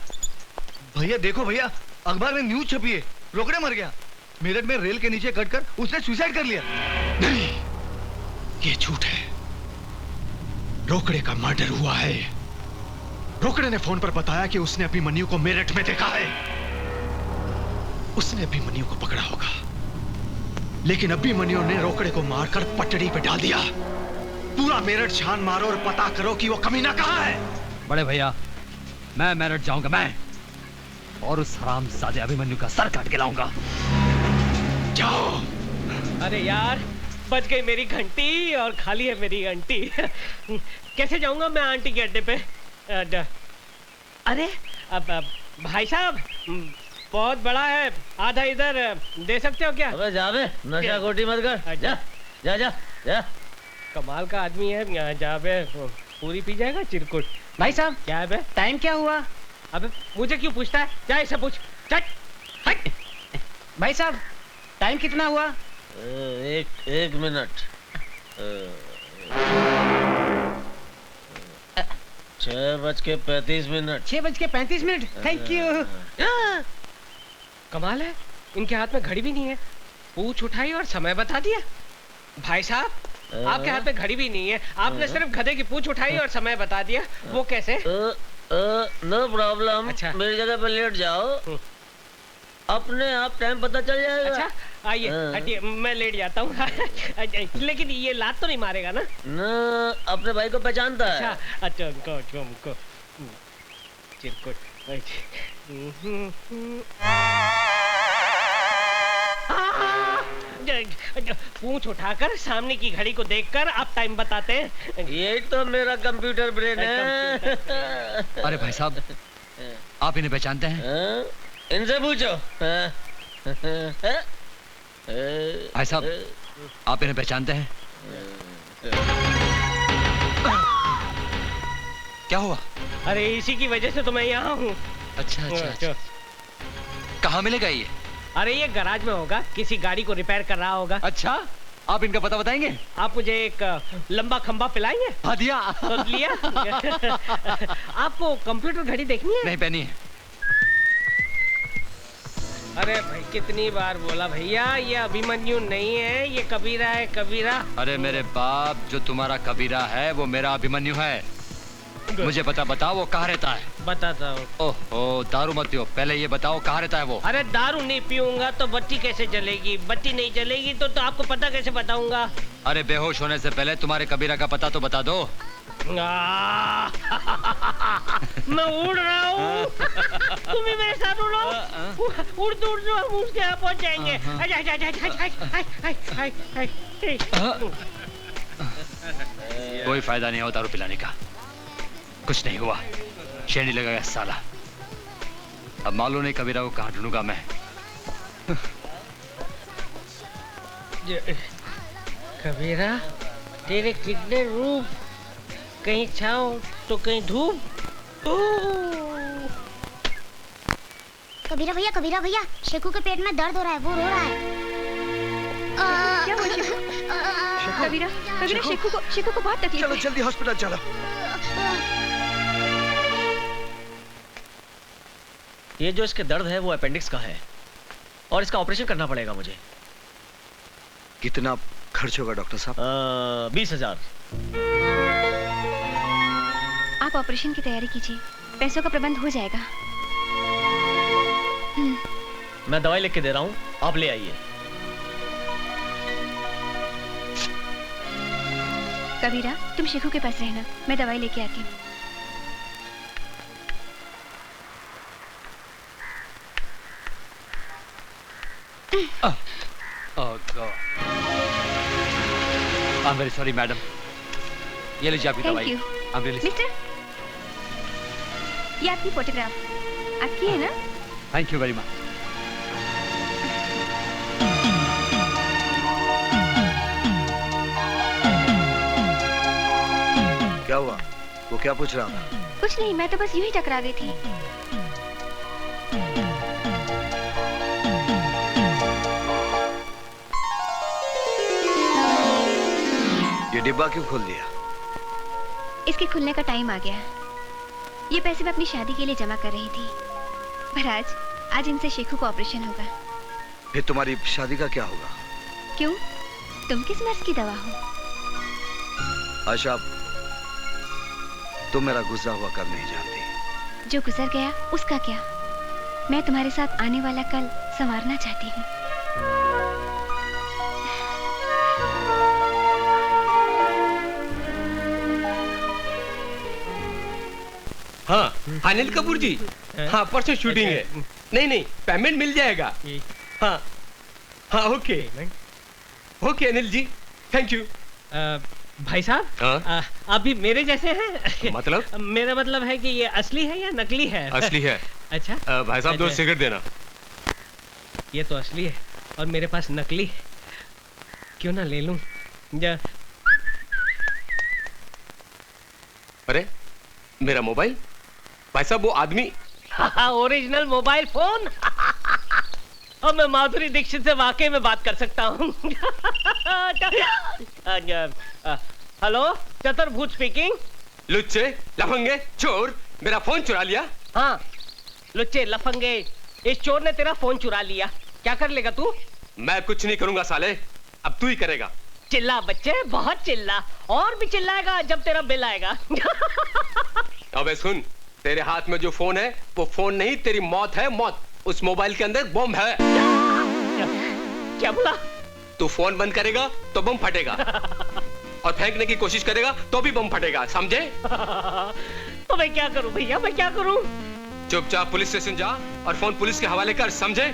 भैया देखो भैया, अखबार में न्यूज छपी है, रोकड़े मर गया। मेरठ में रेल के नीचे कटकर उसने सुसाइड कर लिया। नहीं, ये झूठ है। रोकड़े का मर्डर हुआ है। रोकड़े ने फोन पर बताया कि उसने अभिमन्यु को मेरठ में देखा है। उसने अभिमन्यु को पकड़ा होगा, लेकिन अभिमन्यु ने रोकड़े को मारकर पटड़ी पे डाल दिया। पूरा मेरठ छान मारो और पता करो कि वो कमीना कहाँ है। बड़े भैया, मैं मेरठ जाऊंगा, मैं और उस हरामजादे अभिमन्यु का सर काट के लाऊंगा। जाओ। अरे यार, बच गई मेरी घंटी और खाली है मेरी आंटी। कैसे जाऊंगा मैं आंटी के अड्डे पे? अरे अब भाई साहब, बहुत बड़ा है, आधा इधर दे सकते हो क्या? अबे जा बे, नशा खोटी मत कर। जा जा जा जा। कमाल का आदमी है, यहाँ जा बे, पूरी पी जाएगा चिरकुट। भाई साहब, क्या है बे? टाइम क्या हुआ? अबे मुझे क्यों पूछता है? जा इसे पूछ। चल। भाई साहब, टाइम कितना हुआ? एक मिनट। 6:35। 6:35। Thank you. कमाल है, इनके हाथ में घड़ी भी नहीं है। पूछ उठाई और समय बता दिया। भाई साहब, आपके हाथ में घड़ी भी नहीं है, आपने सिर्फ गधे की पूछ उठाई और समय बता दिया। वो कैसे? No problem. अच्छा, मेरी जगह पर लेट जाओ, अपने आप टाइम पता चल जाएगा। अच्छा, आइए हटिए, मैं लेट जाता हूँ। लेकिन ये लात तो नहीं मारेगा ना? अपने भाई को पहचानता है। अच्छा, उनको चिरकुट। पूंछ उठाकर सामने की घड़ी को देखकर आप टाइम बताते हैं। ये तो मेरा कंप्यूटर ब्रेन है। अरे भाई साहब, आप इन्हें पहचानते हैं? इनसे पूछो। भाई साहब, आप इन्हें पहचानते हैं? क्या हुआ? अरे इसी की वजह से तो मैं यहाँ हूँ। अच्छा अच्छा, अच्छा। कहाँ मिलेगा ये? अरे ये गैराज में होगा, किसी गाड़ी को रिपेयर कर रहा होगा। अच्छा, आप इनका पता बताएंगे? आप मुझे एक लंबा खंबा पिलाएंगे? हाँ दिया। तो लिया। आपको कंप्यूटर घड़ी देखनी है? नहीं पहनी है। अरे भाई, कितनी बार बोला भैया, ये अभिमन्यु नहीं है, ये कबीरा है, कबीरा। अरे मेरे बाप, जो तुम्हारा कबीरा है वो मेरा अभिमन्यु है। मुझे बताओ वो कहाँ रहता है? बताता हूँ। ओहो, दारू मत पियो, पहले ये बताओ कहाँ रहता है वो? अरे दारू नहीं पीऊंगा तो बत्ती कैसे जलेगी? बत्ती नहीं जलेगी तो आपको पता कैसे बताऊंगा? अरे बेहोश होने से पहले तुम्हारे कबीरा का पता तो बता दो। मैं उड़ रहा हूँ, तुम भी मेरे साथ उड़ो। उड़ दो, हम उसके यहाँ पहुँच जाएंगे। कोई फायदा नहीं हो दारू पिलाने का, कुछ नहीं हुआ, शेरनी लगाया साला। अब मालूम नहीं कबीरा को कहाँ ढूंढूंगा मैं। कबीरा, तेरे कितने रूप, कहीं छाँव तो कहीं धूप। कबीरा भैया, शेखू के पेट में दर्द हो रहा है, वो रो रहा है। क्या हुआ शेखू? कबीरा, शेखू को बहुत तकलीफ है। चलो जल्दी हॉस्पिटल चलो। ये जो इसके दर्द है वो अपेंडिक्स का है और इसका ऑपरेशन करना पड़ेगा मुझे। कितना खर्च होगा डॉक्टर साहब? 20,000। आप ऑपरेशन की तैयारी कीजिए, पैसों का प्रबंध हो जाएगा। मैं दवाई लिख के दे रहा हूँ, आप ले आइए। कबीरा, तुम शेखू के पास रहना, मैं दवाई लेके आती हूँ। Oh God. I'm very sorry, madam. ये लीजिए आपकी दवाई। Thank you. I'm really mister, ये आपकी फोटोग्राफ आपकी है ना? Thank you very much. क्या हुआ? वो क्या पूछ रहा था? कुछ नहीं, मैं तो बस यूं ही टकरा गई थी। ये डिब्बा क्यों खोल दिया? इसके खुलने का टाइम आ गया। ये पैसे मैं अपनी शादी के लिए जमा कर रही थी, पर आज इनसे शेखू को ऑपरेशन होगा। फिर तुम्हारी शादी का क्या होगा? क्यों? तुम किस मर्ज की दवा हो? आशा, तुम मेरा गुजरा हुआ कल नहीं जानती। जो गुजर गया उसका क्या? मैं तुम्हारे साथ आने वाला कल संवारना चाहती हूँ। हाँ अनिल कपूर जी, हाँ परसों शूटिंग है। नहीं पेमेंट मिल जाएगा। हाँ okay Anil ji, thank you. भाई साहब, अभी मेरे जैसे हैं? मतलब? मेरा मतलब है कि ये असली है या नकली है? असली है। अच्छा भाई साहब 2 सिगरेट देना। ये तो असली है और मेरे पास नकली है, क्यों ना ले लूं? अरे मेरा मोबाइल, भाई साहब वो आदमी। Original mobile phone. अब मैं माधुरी दीक्षित से वाकई में बात कर सकता हूँ। हेलो, चतुर्भुज स्पीकिंग। लुच्चे लफंगे चोर, मेरा फोन चुरा लिया। हाँ लुच्चे लफंगे, इस चोर ने तेरा फोन चुरा लिया, क्या कर लेगा तू? मैं कुछ नहीं करूंगा साले, अब तू ही करेगा। चिल्ला बच्चे, बहुत चिल्ला, और भी चिल्लाएगा जब तेरा बिल आएगा। अबे सुन, तेरे हाथ में जो फोन है वो फोन नहीं, तेरी मौत है मौत। उस मोबाइल के अंदर बम है। क्या बोला? तू फोन बंद करेगा तो बम फटेगा, और फेंकने की कोशिश करेगा तो भी बम फटेगा, समझे? तो मैं क्या करूं भैया, मैं क्या करूं? चुपचाप पुलिस स्टेशन जा और फोन पुलिस के हवाले कर, समझे?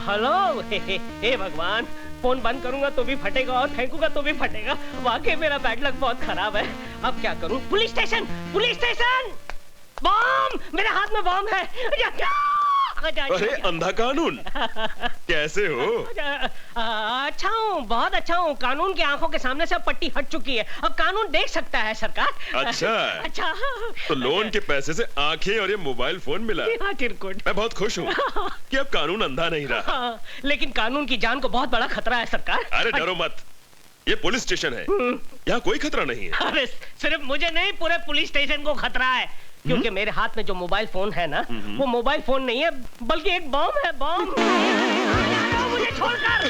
हेलो, हे भगवान, फोन बंद करूंगा तो भी फटेगा और फेंकूंगा तो भी फटेगा। वाकई मेरा बैड लक बहुत खराब है। अब क्या करूं? Police station, police station! Bomb! मेरे हाथ में बम है। अरे अंधा कानून, कैसे हो? अच्छा हूँ, बहुत अच्छा हूँ। कानून की आंखों के सामने से अब पट्टी हट चुकी है, अब कानून देख सकता है सरकार। अच्छा तो लोन के पैसे से आंखें और ये मोबाइल फोन मिला। मैं बहुत खुश हूँ कि अब कानून अंधा नहीं रहा। लेकिन कानून की जान को बहुत बड़ा खतरा है सरकार। अरे डरो मत, ये पुलिस स्टेशन है, यहाँ कोई खतरा नहीं है। अरे सिर्फ मुझे नहीं, पूरे पुलिस स्टेशन को खतरा है, क्योंकि मेरे हाथ में जो मोबाइल फोन है ना, वो मोबाइल फोन नहीं है बल्कि एक बम है। बम! मुझे छोड़कर,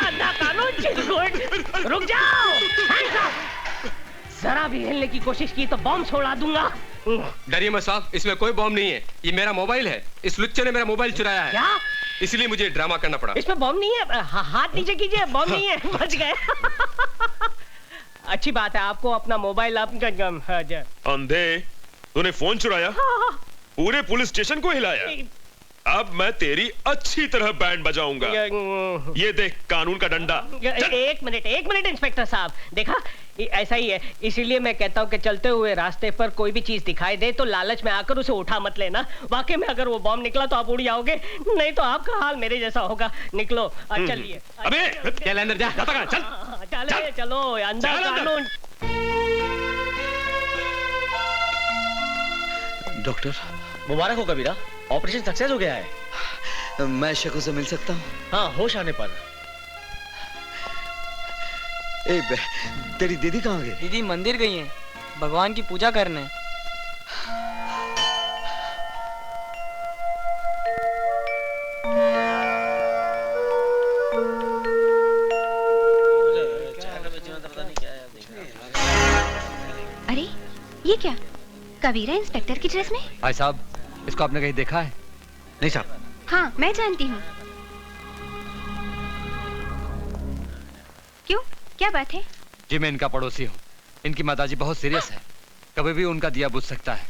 अंधा कानून, चिरकुट, रुक जाओ! जरा भी हिलने की कोशिश की तो बम छोड़ा दूंगा। डरिए मत साहब, इसमें कोई बम नहीं है, ये मेरा मोबाइल है। इस लुच्चे ने मेरा मोबाइल चुराया है। क्या? इसलिए मुझे ड्रामा करना पड़ा। इसमें बम नहीं है, हाथ नीचे कीजिए, बम नहीं है, बच गए। अच्छी बात है, आपको अपना मोबाइल अंधे, तूने फोन चुराया, पूरे पुलिस स्टेशन को हिलाया। अब मैं तेरी अच्छी तरह बैंड बजाऊंगा। ये देख कानून का डंडा। एक मिनट इंस्पेक्टर साहब, देखा ऐसा ही है, इसीलिए मैं कहता हूँ कि चलते हुए रास्ते पर कोई भी चीज दिखाई दे तो लालच में आकर उसे उठा मत लेना। वाकई में अगर वो बॉम्ब निकला तो आप उड़ जाओगे, नहीं तो आपका हाल मेरे जैसा होगा। निकलो, चलिए। अबे चल अंदर जा, चल चलो अंदर। कानून। डॉक्टर मुबारक हो कबीरा, ऑपरेशन सक्सेस हो गया है। मैं शकु से मिल सकता हूँ? हाँ, होश आने पर। तेरी दीदी कहाँ गई? दीदी मंदिर गई हैं, भगवान की पूजा करने। अरे ये क्या, कबीरा इंस्पेक्टर की ड्रेस में? भाई साहब, इसको आपने कहीं देखा है? नहीं साहब। हाँ, मैं जानती हूँ। क्यों, क्या बात है? जी मैं इनका पड़ोसी हूँ। इनकी माताजी बहुत सीरियस है, कभी भी उनका दिया बुझ सकता है।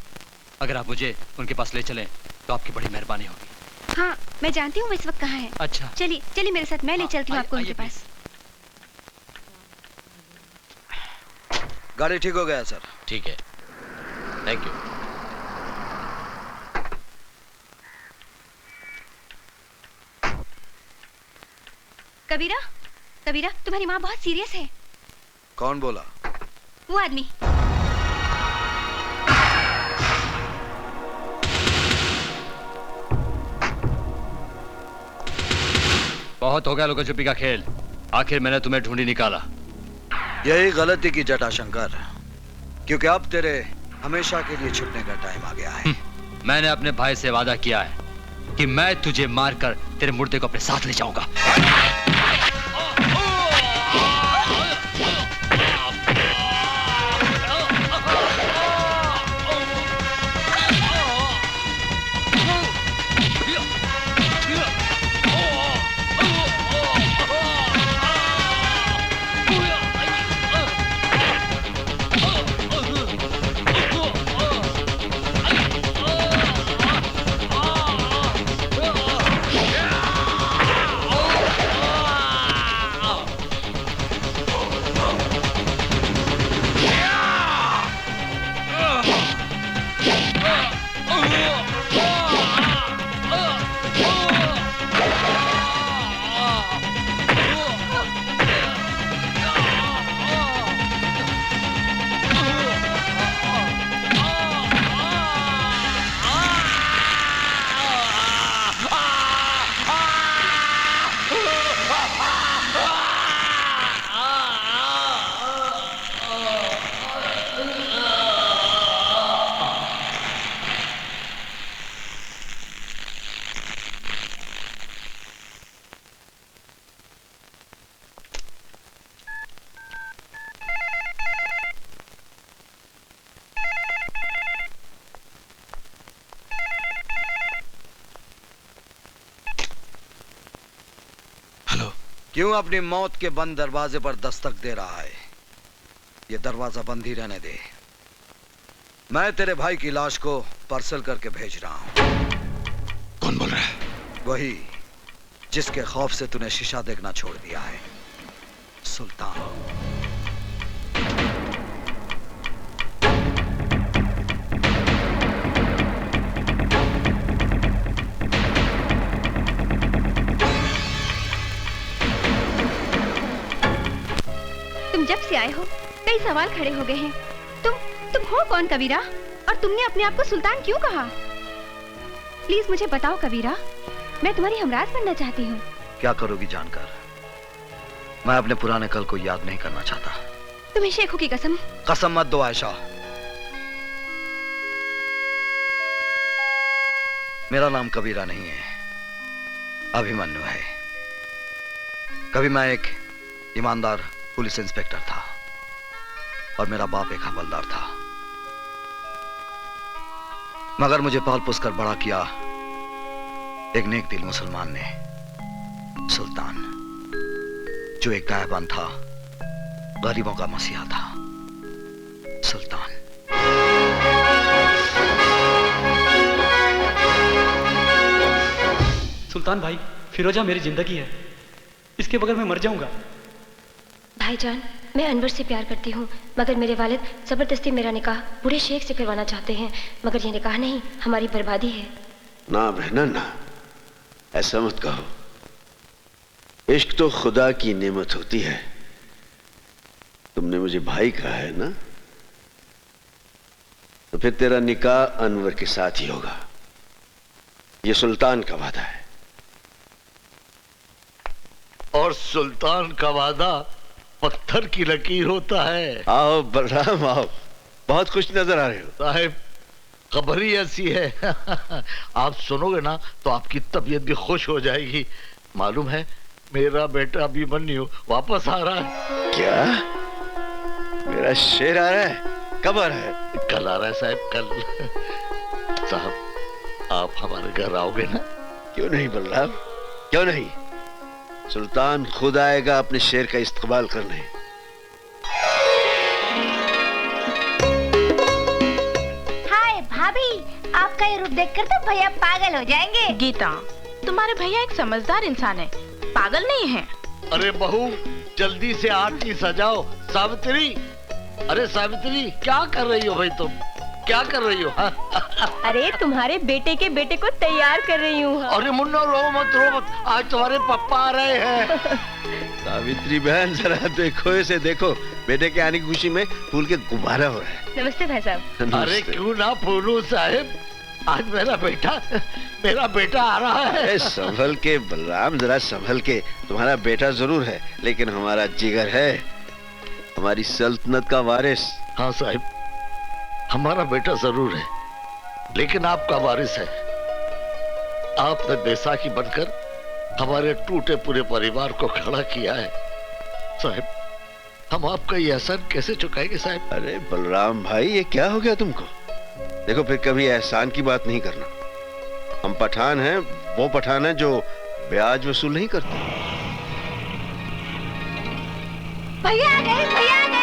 अगर आप मुझे उनके पास ले चलें तो आपकी बड़ी मेहरबानी होगी। हाँ, मैं जानती हूँ वो इस वक्त कहाँ है। अच्छा, चलिए चलिए मेरे साथ, मैं ले चलती हूँ आपको उनके पास। गाड़ी ठीक हो गया सर। ठीक है, थैंक यू। कबीरा, कबीरा, तुम्हारी माँ बहुत सीरियस है। कौन बोला? वो आदमी। बहुत हो गया लुका छुपी का खेल, आखिर मैंने तुम्हें ढूंढी निकाला। यही गलती की जटाशंकर, क्योंकि अब तेरे हमेशा के लिए छुपने का टाइम आ गया है। मैंने अपने भाई से वादा किया है कि मैं तुझे मारकर तेरे मुर्दे को अपने साथ ले जाऊंगा। क्यों अपनी मौत के बंद दरवाजे पर दस्तक दे रहा है? ये दरवाजा बंद ही रहने दे। मैं तेरे भाई की लाश को पार्सल करके भेज रहा हूं। कौन बोल रहा है? वही जिसके खौफ से तूने शीशा देखना छोड़ दिया है, सुल्तान। जब से आए हो कई सवाल खड़े हो गए हैं। तुम हो कौन कबीरा, और तुमने अपने आप को सुल्तान क्यों कहा? प्लीज मुझे बताओ कबीरा, मैं तुम्हारी हमराज बनना चाहती हूँ। क्या करोगी जानकर? मैं अपने पुराने कल को याद नहीं करना चाहता। तुम्हें शेखों की कसम। कसम मत दो आयशा। मेरा नाम कबीरा नहीं है, अभिमन्यु है। कभी मैं एक ईमानदार पुलिस इंस्पेक्टर था और मेरा बाप एक हवलदार था, मगर मुझे पाल पोस कर बड़ा किया एक नेक दिल मुसलमान ने, सुल्तान, जो एक गायबान था, गरीबों का मसीहा था। सुल्तान। सुल्तान भाई, फिरोजा मेरी जिंदगी है, इसके बगैर मैं मर जाऊंगा। भाईजान, मैं अनवर से प्यार करती हूँ, मगर मेरे वालिद जबरदस्ती मेरा निकाह बूढ़े शेख से करवाना चाहते हैं, मगर ये निकाह नहीं, हमारी बर्बादी है। ना बहना ना, ऐसा मत कहो। इश्क तो खुदा की नेमत होती है। तुमने मुझे भाई कहा है ना, तो फिर तेरा निकाह अनवर के साथ ही होगा। ये सुल्तान का वादा है। और सुल्तान का वादा पत्थर की लकीर होता है। आओ बलराम आओ, बहुत खुश नजर आ रहे हो। साहिब, खबर ही ऐसी है आप सुनोगे ना तो आपकी तबीयत भी खुश हो जाएगी। मालूम है, मेरा बेटा अभिमन्यु वापस आ रहा है। क्या? मेरा शेर आ रहा है? कब आ रहा है? कल आ रहा है साहब, कल। साहब, आप हमारे घर आओगे ना? क्यों नहीं बलराम, क्यों नहीं। सुल्तान खुद आएगा अपने शेर का इस्तेमाल करने। हाय भाभी, आपका ये रूप देखकर तो भैया पागल हो जाएंगे। गीता, तुम्हारे भैया एक समझदार इंसान है, पागल नहीं है। अरे बहू, जल्दी से आरती सजाओ। सावित्री, अरे सावित्री, क्या कर रही हो भाई तुम? क्या कर रही हो? अरे तुम्हारे बेटे के बेटे को तैयार कर रही हूँ। अरे मुन्ना, रो मत रो मत, आज तुम्हारे पापा आ रहे हैं। सावित्री बहन, जरा देखो इसे, देखो बेटे के आने की खुशी में फूल के गुब्बारा हो रहा है। नमस्ते भाई साहब। अरे क्यों ना फूलू साहिब, आज मेरा बेटा आ रहा है। संभल के बलराम, जरा संभल के। तुम्हारा बेटा जरूर है, लेकिन हमारा जिगर है, हमारी सल्तनत का वारिस। हाँ साहिब, हमारा बेटा जरूर है, लेकिन आपका वारिस है। आपने बैसाखी बनकर हमारे टूटे पूरे परिवार को खड़ा किया है। साहिब, हम आपका ये एहसान कैसे चुकाएंगे साहिब? अरे बलराम भाई, ये क्या हो गया तुमको? देखो, फिर कभी एहसान की बात नहीं करना। हम पठान हैं, वो पठान है जो ब्याज वसूल नहीं करते। भैया आ गए, भैया आ गए।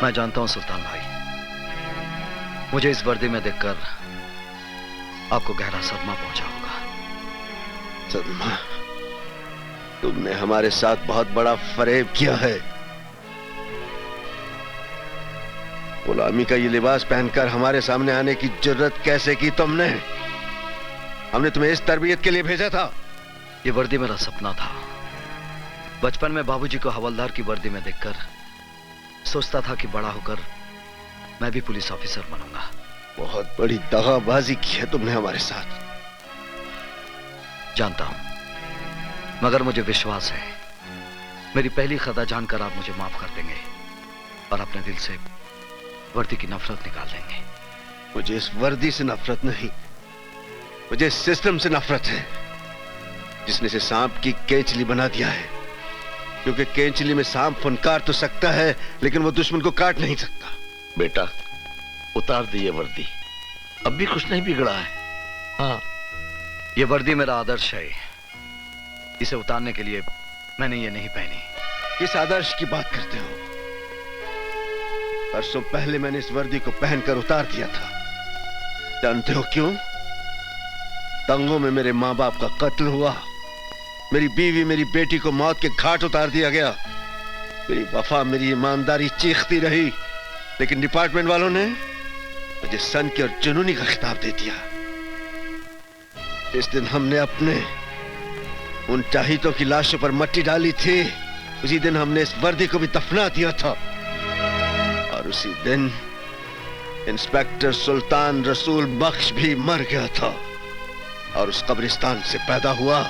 मैं जानता हूं सुल्तान भाई, मुझे इस वर्दी में देखकर आपको गहरा सदमा पहुंचा होगा। सदमा? तुमने हमारे साथ बहुत बड़ा फरेब किया है। गुलामी का ये लिबास पहनकर हमारे सामने आने की जुर्रत कैसे की तुमने? हमने तुम्हें इस तरबियत के लिए भेजा था। ये वर्दी मेरा सपना था। बचपन में बाबूजी को हवलदार की वर्दी में देखकर सोचता था कि बड़ा होकर मैं भी पुलिस ऑफिसर बनूंगा। बहुत बड़ी दगाबाजी की है तुमने हमारे साथ। जानता हूं, मगर मुझे विश्वास है मेरी पहली खता जानकर आप मुझे माफ कर देंगे और अपने दिल से वर्दी की नफरत निकाल देंगे। मुझे इस वर्दी से नफरत नहीं, मुझे इस सिस्टम से नफरत है जिसने इसे सांप की केंचली बना दिया है। क्योंकि केंचली में सांप फुनकार तो सकता है, लेकिन वो दुश्मन को काट नहीं सकता। बेटा, उतार दी ये वर्दी, अब भी कुछ नहीं बिगड़ा है। हाँ, ये वर्दी मेरा आदर्श है। इसे उतारने के लिए मैंने ये नहीं पहनी। किस आदर्श की बात करते हो? परसों पहले मैंने इस वर्दी को पहनकर उतार दिया था। जानते हो क्यों? दंगों में मेरे माँ बाप का कत्ल हुआ, मेरी बीवी मेरी बेटी को मौत के घाट उतार दिया गया। मेरी वफा मेरी ईमानदारी चीखती रही, लेकिन डिपार्टमेंट वालों ने मुझे सन की और जुनूनी का खिताब दे दिया। जिस दिन हमने अपने उन चाहितों की लाशों पर मट्टी डाली थी, उसी दिन हमने इस वर्दी को भी दफना दिया था। और उसी दिन इंस्पेक्टर सुल्तान रसूल बख्श भी मर गया था। और उस कब्रिस्तान से पैदा हुआ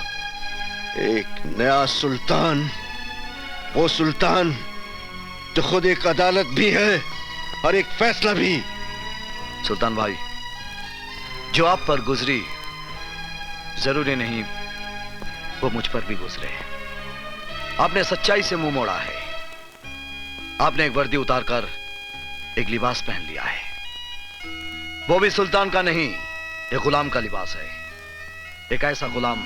एक नया सुल्तान, वो सुल्तान जो खुद एक अदालत भी है और एक फैसला भी। सुल्तान भाई, जो आप पर गुजरी जरूरी नहीं वो मुझ पर भी गुजरे। आपने सच्चाई से मुंह मोड़ा है। आपने एक वर्दी उतारकर एक लिबास पहन लिया है, वो भी सुल्तान का नहीं, एक गुलाम का लिबास है। एक ऐसा गुलाम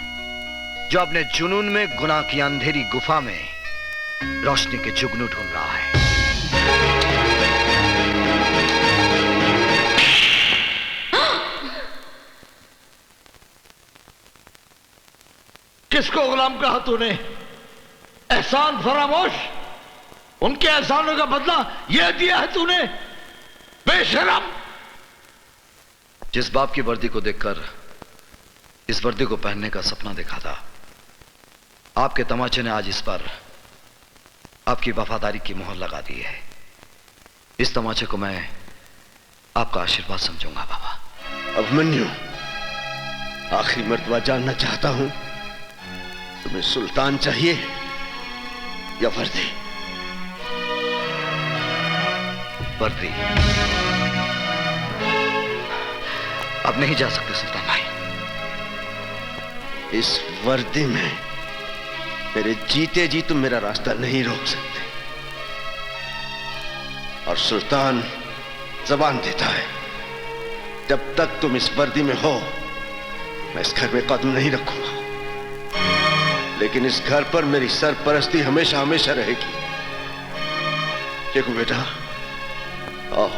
जो अपने जुनून में गुनाह की अंधेरी गुफा में रोशनी के जुगनू ढूंढ रहा है। किसको गुलाम कहा तूने? एहसान फरामोश, उनके एहसानों का बदला यह दिया है तूने, बेशरम। जिस बाप की वर्दी को देखकर इस वर्दी को पहनने का सपना देखा था, आपके तमाचे ने आज इस पर आपकी वफादारी की मोहर लगा दी है। इस तमाचे को मैं आपका आशीर्वाद समझूंगा बाबा। अभिमन्यु, आखिरी मर्तबा जानना चाहता हूं, तुम्हें सुल्तान चाहिए या वर्दी? वर्दी। अब नहीं जा सकते सुल्तान भाई। इस वर्दी में मेरे जीते जी तुम मेरा रास्ता नहीं रोक सकते। और सुल्तान जबान देता है, जब तक तुम इस वर्दी में हो मैं इस घर में कदम नहीं रखूंगा। लेकिन इस घर पर मेरी सरपरस्ती हमेशा हमेशा रहेगी। देखो बेटा, आओ।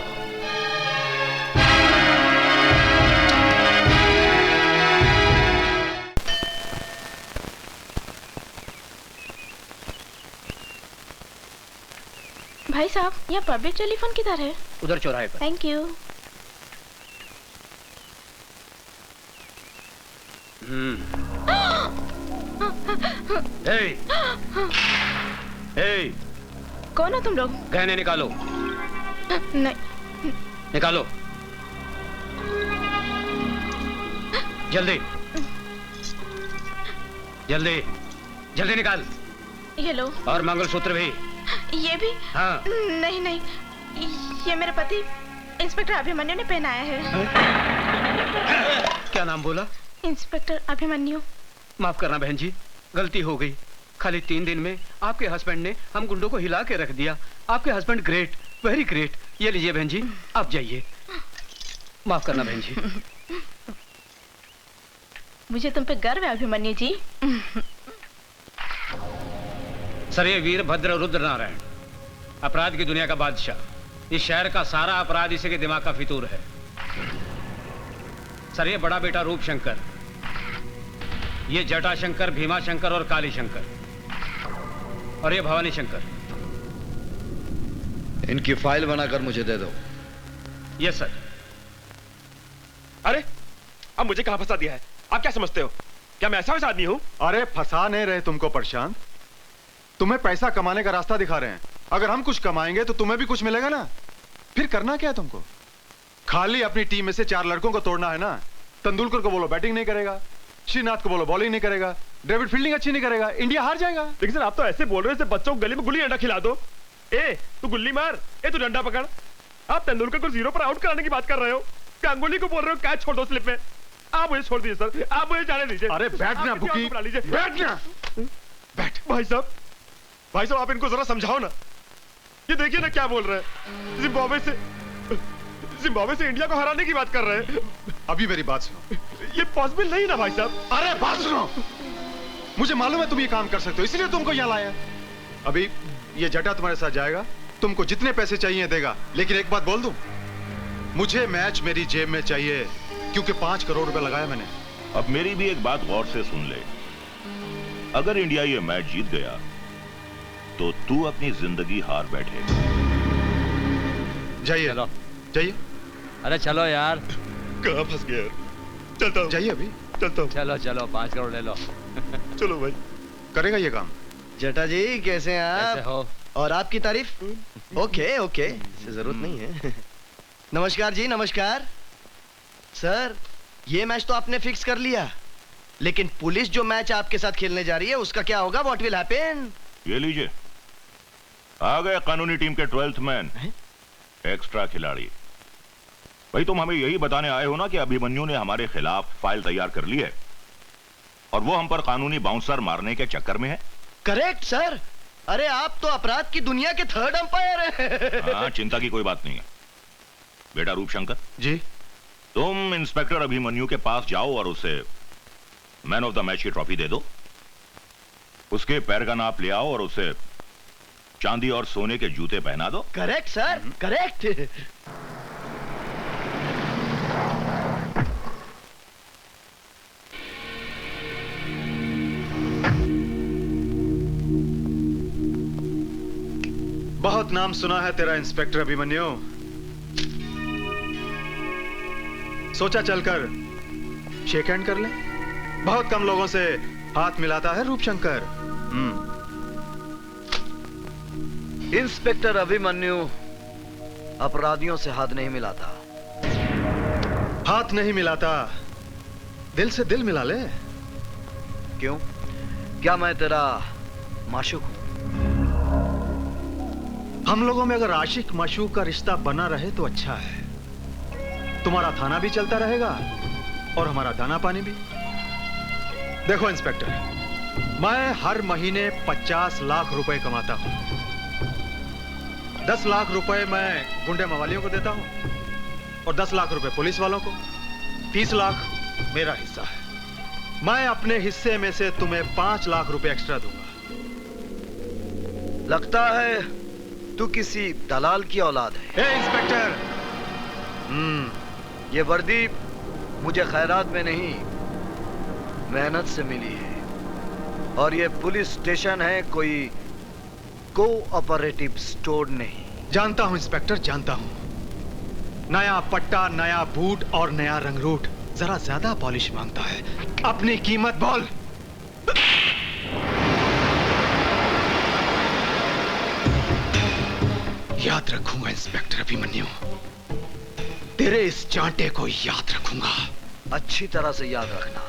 भाई साहब, यहाँ पब्लिक टेलीफोन किधर है? उधर चौराहे पर। Thank you. कौन हो तुम लोग? गहने निकालो। नहीं। निकालो जल्दी जल्दी जल्दी निकाल। ये लो। और मंगलसूत्र भी। ये भी? हाँ। नहीं नहीं, ये मेरे पति इंस्पेक्टर अभिमन्यु ने पहनाया है। क्या नाम बोला? इंस्पेक्टर अभिमन्यु। माफ करना बहन जी, गलती हो गई। खाली 3 दिन में आपके हस्बैंड ने हम गुंडों को हिला के रख दिया। आपके हस्बैंड ग्रेट, वेरी ग्रेट। ये लीजिए बहन जी, आप जाइए। माफ करना बहन जी। मुझे तुम पे गर्व है अभिमन्यु जी। सर, ये वीरभद्र रुद्र नारायण, अपराध की दुनिया का बादशाह। इस शहर का सारा अपराध इसी के दिमाग का फितूर है। सर, ये बड़ा बेटा रूप शंकर, ये जटा शंकर, भीमा शंकर और काली शंकर, और ये भवानी शंकर। इनकी फाइल बनाकर मुझे दे दो। Yes sir. अरे, अब मुझे कहां फंसा दिया है? आप क्या समझते हो? क्या मैं ऐसा वैसा आदमी हूं? अरे फंसा नहीं रहे तुमको प्रशांत, तुम्हें पैसा कमाने का रास्ता दिखा रहे हैं। अगर हम कुछ कमाएंगे तो तुम्हें भी कुछ मिलेगा ना। फिर करना क्या है तुमको? खाली अपनी टीम में से 4 लड़कों को तोड़ना है ना। तेंदुलकर को बोलो बैटिंग नहीं करेगा, श्रीनाथ को बोलो बॉलिंग नहीं करेगा, डेविड फील्डिंग अच्छी नहीं करेगा, इंडिया हार जाएगा। लेकिन सर, आप तो ऐसे बोल रहे हो जैसे बच्चों को गली में गुल्ली डंडा खिला दो। ए तू गुल्ली मार, ए तू डंडा पकड़। आप तेंदुलकर को 0 पर आउट कराने की बात कर रहे हो, गांगुली को बोल रहे हो कैच छोड़ दो स्लिप में। आप मुझे छोड़ दीजिए सर, आप मुझे जाने दीजिए। अरे बैठना बुकी, बैठना। बैठ। भाई साहब आप इनको जरा समझाओ ना। ये देखिए ना क्या बोल रहे हैं। जिम्बाब्वे से इंडिया को हराने की बात कर रहे हैं। अभी मेरी बात सुनो। ये पॉसिबल नहीं ना भाई साहब। अरे बात सुनो, मुझे मालूम है तुम ये काम कर सकते हो, इसलिए तुमको यहाँ लाया। अभी ये जटा तुम्हारे साथ जाएगा, तुमको जितने पैसे चाहिए देगा। लेकिन एक बात बोल दूं, मुझे मैच मेरी जेब में चाहिए, क्योंकि 5 करोड़ रुपए लगाया मैंने। अब मेरी भी एक बात गौर से सुन ले। अगर इंडिया ये मैच जीत गया तो तू अपनी जिंदगी हार बैठे। जाइए जाइए। अरे चलो यार। कहाँ फंस गया यार? चलता हूँ। जाइए अभी चलता हूँ। चलो चलो 5 करोड़ ले लो। चलो भाई। करेगा ये काम। जटा जी कैसे हैं आप? कैसे हो? और आपकी तारीफ? ओके ओके, इससे जरूरत नहीं है। नमस्कार जी, नमस्कार। सर, ये मैच तो आपने फिक्स कर लिया, लेकिन पुलिस जो मैच आपके साथ खेलने जा रही है उसका क्या होगा? What will happen? ये लीजिए, आ गए कानूनी टीम के 12th मैन, एक्स्ट्रा खिलाड़ी। भाई तुम हमें यही बताने आए हो ना कि अभिमन्यु ने हमारे खिलाफ फाइल तैयार कर ली है और वो हम पर कानूनी बाउंसर मारने के चक्कर में है। Correct sir. अरे आप तो अपराध की दुनिया के थर्ड अंपायर हैं। हाँ, चिंता की कोई बात नहीं है। बेटा रूपशंकर जी, तुम इंस्पेक्टर अभिमन्यु के पास जाओ और उसे मैन ऑफ द मैच की ट्रॉफी दे दो। उसके पैर का नाप ले आओ और उसे चांदी और सोने के जूते पहना दो। Correct sir, correct. बहुत नाम सुना है तेरा इंस्पेक्टर अभिमन्यु। सोचा चलकर शेक हैंड कर ले। बहुत कम लोगों से हाथ मिलाता है रूपशंकर। इंस्पेक्टर अभिमन्यु अपराधियों से हाथ नहीं मिलाता। हाथ नहीं मिलाता, दिल से दिल मिला ले। क्यों? क्या मैं तेरा माशूक हूं? हम लोगों में अगर आशिक माशूक का रिश्ता बना रहे तो अच्छा है। तुम्हारा थाना भी चलता रहेगा और हमारा दाना पानी भी। देखो इंस्पेक्टर, मैं हर महीने 50 लाख रुपए कमाता हूं। 10 लाख रुपए मैं गुंडे मवालियों को देता हूं और 10 लाख रुपए पुलिस वालों को। 30 लाख मेरा हिस्सा है। मैं अपने हिस्से में से तुम्हें 5 लाख रुपए एक्स्ट्रा दूंगा। लगता है तू किसी दलाल की औलाद है। ए इंस्पेक्टर, ये वर्दी मुझे खैरात में नहीं, मेहनत से मिली है। और ये पुलिस स्टेशन है, कोई कोऑपरेटिव स्टोर नहीं। जानता हूं इंस्पेक्टर, जानता हूं। नया पट्टा, नया बूट और नया रंगरूट जरा ज्यादा पॉलिश मांगता है। अपनी कीमत बोल। याद रखूंगा इंस्पेक्टर अभिमन्यु, तेरे इस चांटे को याद रखूंगा। अच्छी तरह से याद रखना,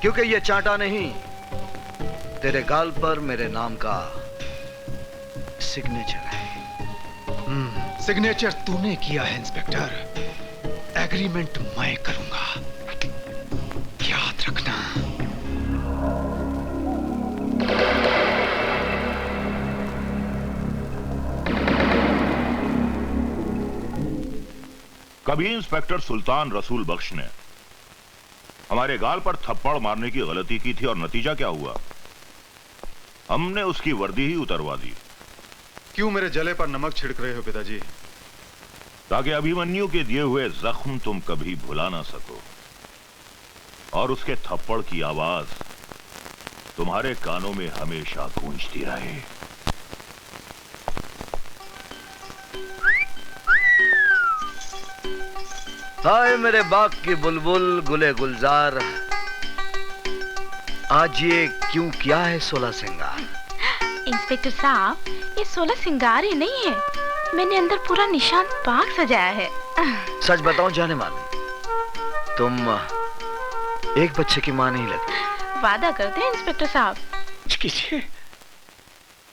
क्योंकि ये चांटा नहीं, तेरे गाल पर मेरे नाम का सिग्नेचर है। सिग्नेचर तूने किया है इंस्पेक्टर, एग्रीमेंट मैं करूंगा, याद रखना। कभी इंस्पेक्टर सुल्तान रसूल बख्श ने हमारे गाल पर थप्पड़ मारने की गलती की थी और नतीजा क्या हुआ? हमने उसकी वर्दी ही उतरवा दी। क्यों मेरे जले पर नमक छिड़क रहे हो पिताजी? ताकि अभिमन्यु के दिए हुए जख्म तुम कभी भुला ना सको और उसके थप्पड़ की आवाज तुम्हारे कानों में हमेशा गूंजती रहे। हाय मेरे बाग की बुलबुल, गुले गुलजार, आज ये क्यों किया है 16 सिंगार? इंस्पेक्टर साहब, ये 16 सिंगार ही नहीं है, मैंने अंदर पूरा निशान बाग सजाया है। सच बताऊं जाने मान, तुम एक बच्चे की मां नहीं लगती। वादा करते हैं इंस्पेक्टर साहब। कीजिए।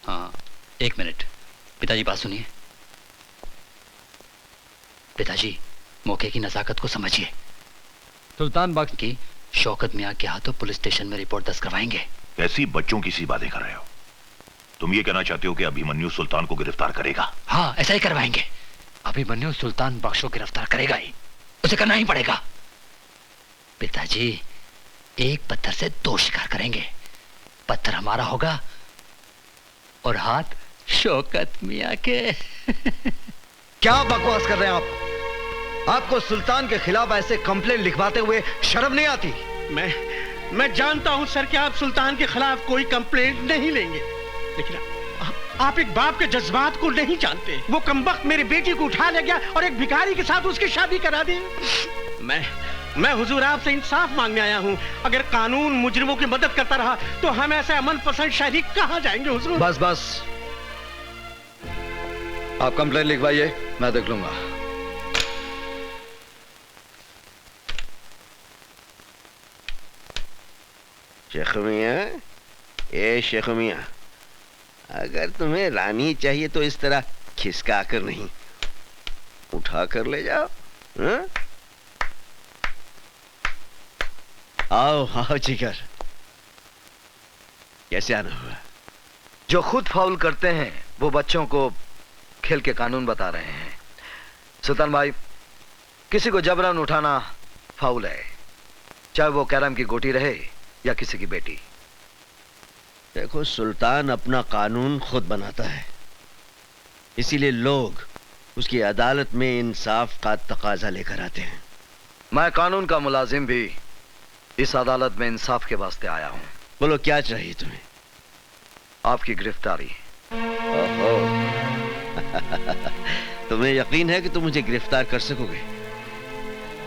हाँ, एक मिनट। पिताजी बात सुनिए। पिताजी, मौके की नजाकत को समझिए। सुल्तान बख्श की शौकत मियां के हाथों पुलिस स्टेशन में रिपोर्ट दर्ज करवाएंगे। कैसी बच्चों की सी बातें कर रहे हो? तुम ये कहना चाहते हो कि अभिमन्यु सुल्तान को गिरफ्तार करेगा? हाँ, ऐसा ही करवाएंगे। अभिमन्यु सुल्तान बख्श को गिरफ्तार करेगा ही, उसे करना ही पड़ेगा। पिताजी, एक पत्थर से 2 शिकार करेंगे। पत्थर हमारा होगा और हाथ शौकत मियां के। क्या बकवास कर रहे हैं आप? आपको सुल्तान के खिलाफ ऐसे कंप्लेंट लिखवाते हुए शर्म नहीं आती? मैं जानता हूं सर कि आप सुल्तान के खिलाफ कोई कंप्लेंट नहीं लेंगे, लेकिन आप एक बाप के जज्बात को नहीं जानते। वो कमबख्त मेरी बेटी को उठा ले गया और एक भिखारी के साथ उसकी शादी करा दी। मैं हुजूर आपसे इंसाफ मांगने आया हूं। अगर कानून मुजरिमों की मदद करता रहा तो हम ऐसे अमन पसंद शहरी कहां जाएंगे हुजूर? बस बस, आप कंप्लेंट लिखवाइए, मैं देख लूंगा। शेख मियां, ए शेख मियां, अगर तुम्हें रानी चाहिए तो इस तरह खिसका कर नहीं, उठा कर ले जाओ। हाँ? आओ आओ जिगर, कैसे आना हुआ? जो खुद फाउल करते हैं वो बच्चों को खेल के कानून बता रहे हैं। सुल्तान भाई, किसी को जबरन उठाना फाउल है, चाहे वो कैरम की गोटी रहे या किसी की बेटी। देखो, सुल्तान अपना कानून खुद बनाता है, इसीलिए लोग उसकी अदालत में इंसाफ का तकाजा लेकर आते हैं। मैं कानून का मुलाजिम भी इस अदालत में इंसाफ के वास्ते आया हूं। बोलो, क्या चाहिए तुम्हें? आपकी गिरफ्तारी। ओहो। तुम्हें यकीन है कि तुम मुझे गिरफ्तार कर सकोगे?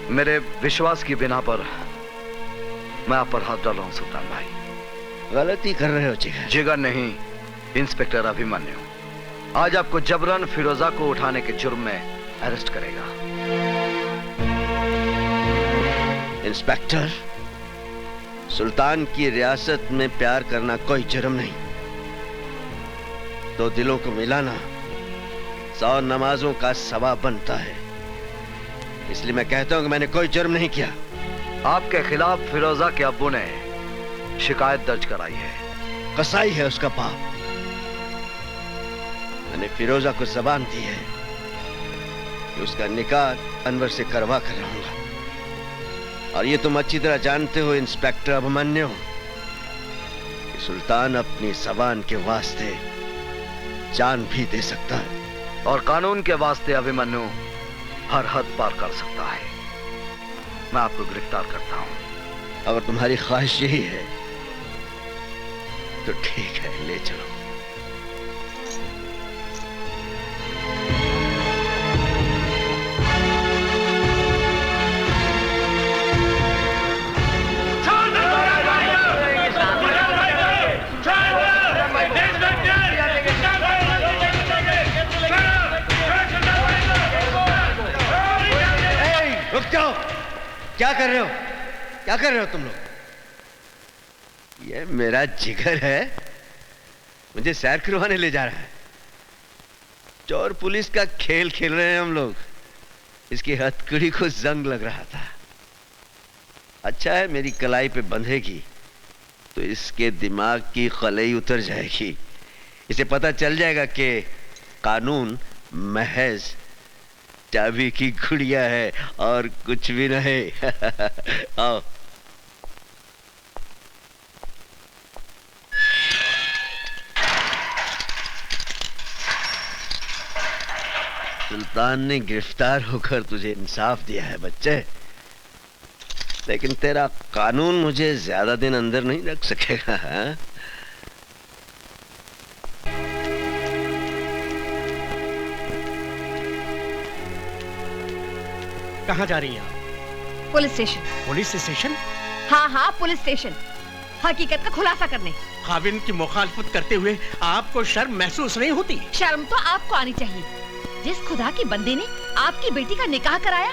मेरे विश्वास की बिना पर मैं आप पर हाथ डाल रहा हूं सुल्तान भाई। गलती कर रहे हो जिगर। जिगर नहीं, इंस्पेक्टर अभिमन्यु आज आपको जबरन फिरोजा को उठाने के जुर्म में अरेस्ट करेगा। इंस्पेक्टर, सुल्तान की रियासत में प्यार करना कोई जुर्म नहीं। दो दिलों को मिलाना 100 नमाजों का सवाब बनता है। इसलिए मैं कहता हूं कि मैंने कोई जुर्म नहीं किया। आपके खिलाफ फिरोजा के अब्बू ने शिकायत दर्ज कराई है। कसाई है उसका बाप। मैंने फिरोजा को जबान दी है कि उसका निकाह अनवर से करवा कर रहूंगा। और ये तुम अच्छी तरह जानते हो इंस्पेक्टर अभिमन्यु कि सुल्तान अपनी जबान के वास्ते जान भी दे सकता है। और कानून के वास्ते अभिमन्यु हर हद पार कर सकता है। मैं आपको गिरफ्तार करता हूं। अगर तुम्हारी ख्वाहिश यही है तो ठीक है, ले चलो। रुक जाओ, क्या कर रहे हो? क्या कर रहे हो तुम लोग? ये मेरा जिगर है, मुझे सैर करवाने ले जा रहा है। चोर पुलिस का खेल खेल रहे हैं हम लोग। इसकी हथकड़ी को जंग लग रहा था। अच्छा है, मेरी कलाई पे बंधेगी तो इसके दिमाग की खलई उतर जाएगी। इसे पता चल जाएगा कि कानून महज चाबी की गुड़िया है और कुछ भी नहीं। आओ। सुल्तान ने गिरफ्तार होकर तुझे इंसाफ दिया है बच्चे, लेकिन तेरा कानून मुझे ज्यादा दिन अंदर नहीं रख सकेगा। हाँ? कहाँ जा रही हैं आप? Police station. Police station? हाँ हाँ, पुलिस स्टेशन, हकीकत का खुलासा करने। खाविन की मुखालफत करते हुए आपको शर्म महसूस नहीं होती? शर्म तो आपको आनी चाहिए। जिस खुदा के बंदे ने आपकी बेटी का निकाह कराया,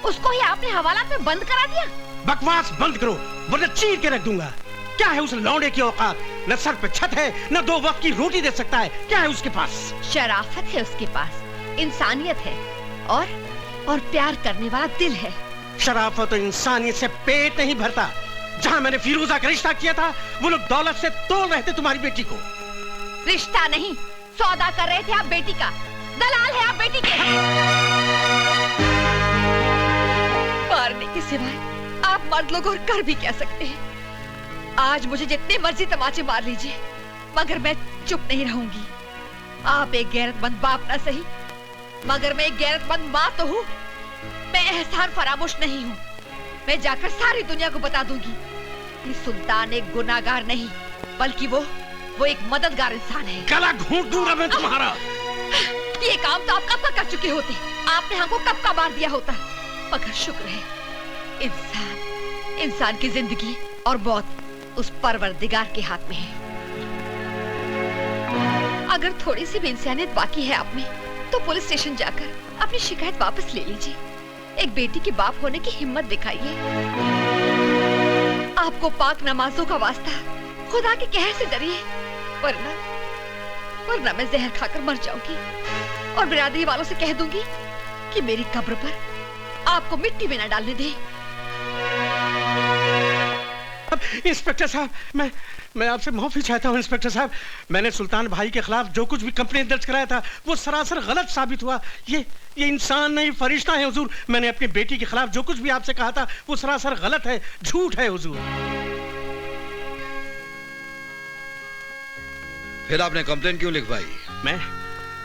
उसको ही आपने हवालात में बंद करा दिया। बकवास बंद करो वरना चीर के रख दूंगा। क्या है उस लौंडे की औकात? न सर पे छत है, न 2 वक्त की रोटी दे सकता है। क्या है उसके पास? शराफत है उसके पास, इंसानियत है और प्यार करने वाला दिल है। शराफत और इंसानियत से पेट नहीं भरता। जहाँ मैंने फिरोजा का रिश्ता किया था, वो लोग दौलत से तोड़ रहे थे तुम्हारी बेटी को। रिश्ता नहीं, सौदा कर रहे थे आप बेटी का। दलाल है आप बेटी के। मारने के सिवाय आप मर्द लोग और कर भी क्या सकते हैं? आज मुझे जितने मर्जी तमाचे मार लीजिए, मगर मैं चुप नहीं रहूंगी। आप एक गैरतमंद बाप ना सही, मगर मैं एक गैरतमंद माँ तो हूँ। मैं एहसान फरामोश नहीं हूँ। मैं जाकर सारी दुनिया को बता दूंगी कि सुल्तान एक गुनाहगार नहीं, बल्कि वो एक मददगार इंसान है। गला घोंट दूंगा मैं तुम्हारा। ये काम तो आप कब का कर चुके होते। आपने हमको कब का मार दिया होता। मगर शुक्र है, इंसान की जिंदगी और मौत उस परवरदिगार के हाथ में है। अगर थोड़ी सी भी इंसानियत बाकी है आप में, तो पुलिस स्टेशन जाकर अपनी शिकायत वापस ले लीजिए। एक बेटी के बाप होने की हिम्मत दिखाइए। आपको पाक नमाजों का वास्ता, खुदा के कहर से डरिए, वरना मैं जहर खाकर मर जाऊंगी और बिरादरी वालों से कह दूंगी कि मेरी कब्र पर आपको मिट्टी में न डालने दे। इंस्पेक्टर साहब, मैं आपसे माफी चाहता हूँ इंस्पेक्टर साहब। मैंने सुल्तान भाई के खिलाफ जो कुछ भी कंप्लेंट दर्ज कराया था वो सरासर गलत साबित हुआ। ये इंसान नहीं, फरिश्ता है हुजूर। मैंने अपनी बेटी के खिलाफ जो कुछ भी आपसे कहा था वो सरासर गलत है, झूठ है हुजूर। फिर आपने कंप्लेंट क्यों लिखवाई?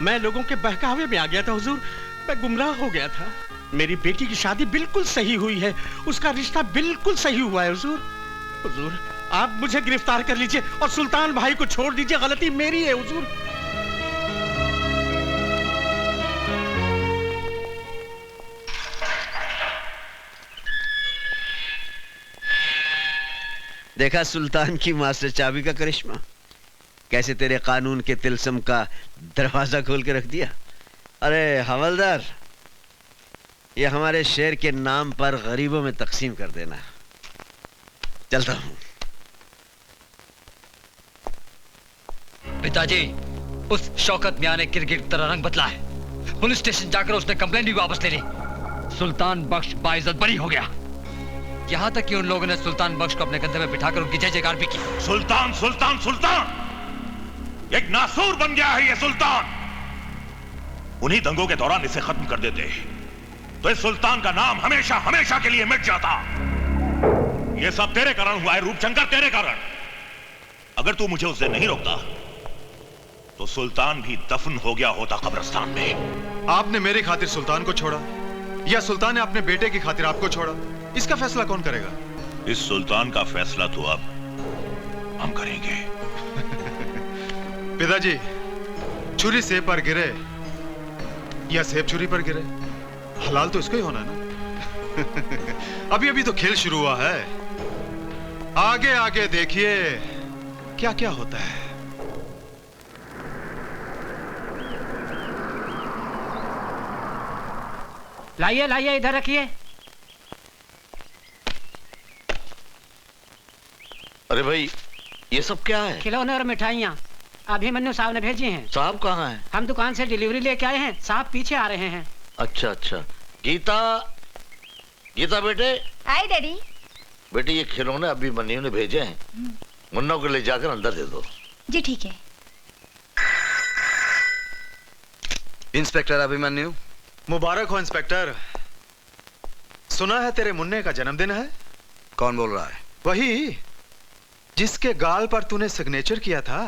मैं लोगों के बहकावे में आ गया था हुजूर। मैं गुमराह हो गया था। मेरी बेटी की शादी बिल्कुल सही हुई है, उसका रिश्ता बिल्कुल सही हुआ है हुजूर। हुजूर, आप मुझे गिरफ्तार कर लीजिए और सुल्तान भाई को छोड़ दीजिए। गलती मेरी है हुजूर। देखा सुल्तान की मास्टर चाबी का करिश्मा, कैसे तेरे कानून के तिलस्म का दरवाजा खोल के रख दिया। अरे हवलदार, ये हमारे शेर के नाम पर गरीबों में तकसीम कर देना। चलता हूं। पिताजी, उस शौकत मियां ने क्रिकेट की तरह रंग बदला है। पुलिस स्टेशन जाकर उसने कंप्लेंट भी वापस ले ली। सुल्तान बख्श बाइज्जत बरी हो गया। यहाँ तक कि उन लोगों ने सुल्तान बख्श को अपने कंधे में बिठाकर उनकी जय जयकार भी की। सुल्तान सुल्तान सुल्तान, एक नासूर बन गया है ये सुल्तान। उन्हीं दंगों के दौरान इसे खत्म कर देते तो इस सुल्तान का नाम हमेशा हमेशा के लिए मिट जाता। ये सब तेरे कारण हुआ है रूपशंकर, तेरे कारण। अगर तू मुझे उस दिन नहीं रोकता तो सुल्तान भी दफन हो गया होता कब्रिस्तान में। आपने मेरी खातिर सुल्तान को छोड़ा या सुल्तान ने अपने बेटे की खातिर आपको छोड़ा, इसका फैसला कौन करेगा? इस सुल्तान का फैसला तो अब हम करेंगे। पिताजी, छुरी सेब पर गिरे या सेब छुरी पर गिरे, हलाल तो इसको ही होना ना। अभी अभी तो खेल शुरू हुआ है, आगे आगे देखिए क्या क्या होता है। लाइए लाइए, इधर रखिए। अरे भाई, ये सब क्या है? खिलौने और मिठाइयाँ अभिमन्यु साहब ने भेजी हैं। साहब कहाँ हैं? हम दुकान से डिलीवरी लेके आए हैं, साहब पीछे आ रहे हैं। अच्छा अच्छा। गीता, गीता बेटे। हाय डैडी। बेटे, ये खिलौने अभिमन्यु ने भेजे हैं, मुन्ना को ले जाकर अंदर दे दो। जी ठीक है। इंस्पेक्टर अभिमन्यु। मुबारक हो इंस्पेक्टर। सुना है तेरे मुन्ने का जन्मदिन है। कौन बोल रहा है? वही जिसके गाल पर तूने सिग्नेचर किया था।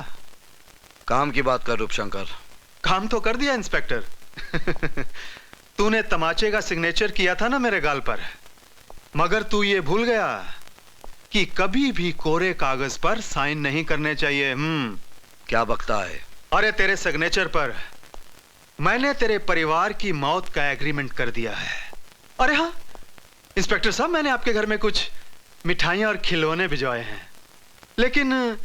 काम की बात कर रूपशंकर। काम तो कर दिया इंस्पेक्टर। तूने तमाचे का सिग्नेचर किया था ना मेरे गाल पर, मगर तू ये भूल गया कि कभी भी कोरे कागज पर साइन नहीं करने चाहिए। क्या बकता है? अरे तेरे सिग्नेचर पर मैंने तेरे परिवार की मौत का एग्रीमेंट कर दिया है। अरे हाँ इंस्पेक्टर साहब, मैंने आपके घर में कुछ मिठाइयां और खिलौने भिजवाए हैं, लेकिन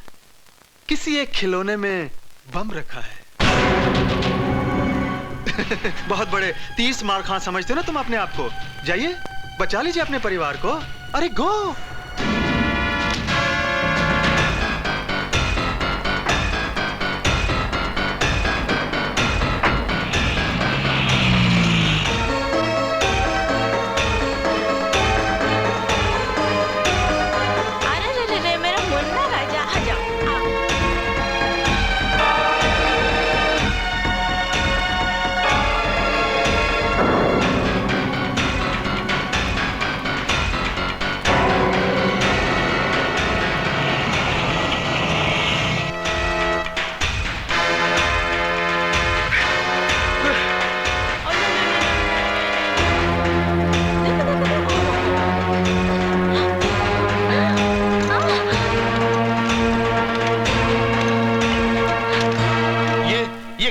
किसी एक खिलौने में बम रखा है। बहुत बड़े 30 मार खां समझते हो ना तुम अपने आप को। जाइए बचा लीजिए अपने परिवार को। अरे गो।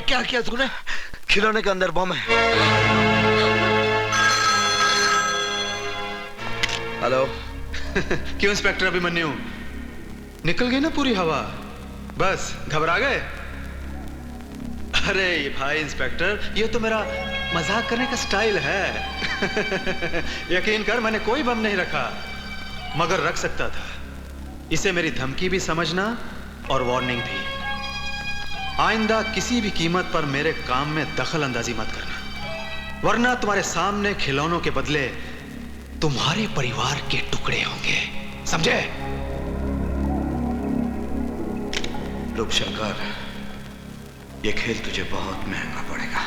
क्या किया तूने? खिलौने के अंदर बम है। हेलो। क्यों इंस्पेक्टर अभिमन्यु, निकल गई ना पूरी हवा? बस घबरा गए? अरे भाई इंस्पेक्टर, ये तो मेरा मजाक करने का स्टाइल है। यकीन कर, मैंने कोई बम नहीं रखा, मगर रख सकता था। इसे मेरी धमकी भी समझना और वार्निंग भी। आइंदा किसी भी कीमत पर मेरे काम में दखल अंदाजी मत करना। वरना तुम्हारे सामने खिलौनों के बदले तुम्हारे परिवार के टुकड़े होंगे, समझे? रूपशंकर, ये खेल तुझे बहुत महंगा पड़ेगा।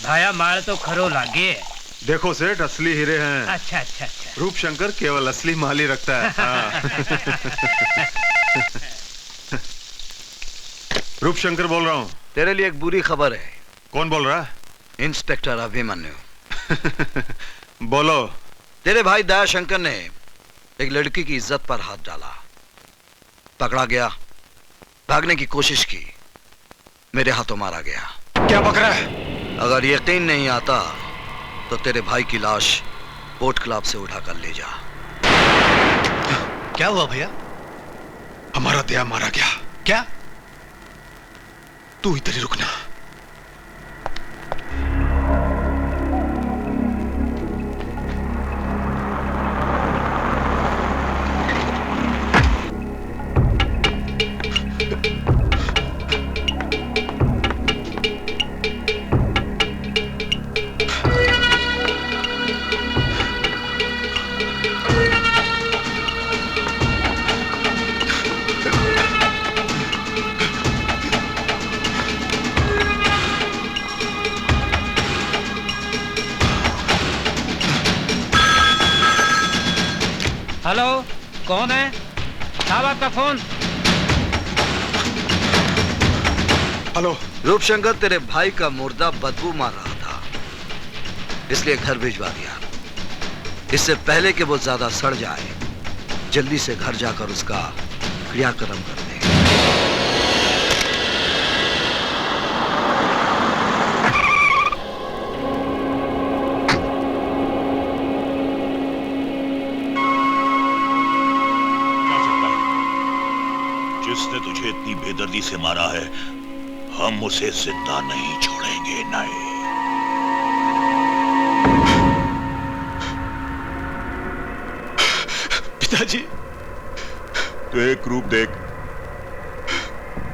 भाया माल तो खरो लागे। देखो सेठ, असली हीरे हैं। अच्छा अच्छा अच्छा। रूपशंकर केवल असली माल ही रखता है। हाँ। रूपशंकर बोल रहा हूँ। तेरे लिए एक बुरी खबर है। कौन बोल रहा है? इंस्पेक्टर अभिमन्यु। बोलो। तेरे भाई दयाशंकर ने एक लड़की की इज्जत पर हाथ डाला, पकड़ा गया, भागने की कोशिश की, मेरे हाथों मारा गया। क्या बक रहा है? अगर यकीन नहीं आता तो तेरे भाई की लाश बोट क्लब से उठाकर ले जा। क्या हुआ भैया? हमारा दया मारा गया। क्या? तू इधर ही रुकना। हेलो, कौन है? साहब आपका फोन। हेलो। रूपशंकर, तेरे भाई का मुर्दा बदबू मार रहा था, इसलिए घर भिजवा दिया। इससे पहले कि वो ज्यादा सड़ जाए, जल्दी से घर जाकर उसका क्रियाक्रम कर दे। जिसने तुझे इतनी बेदर्दी से मारा है, हम उसे जिंदा नहीं छोड़ेंगे। नहीं। पिताजी, तो एक रूप देख,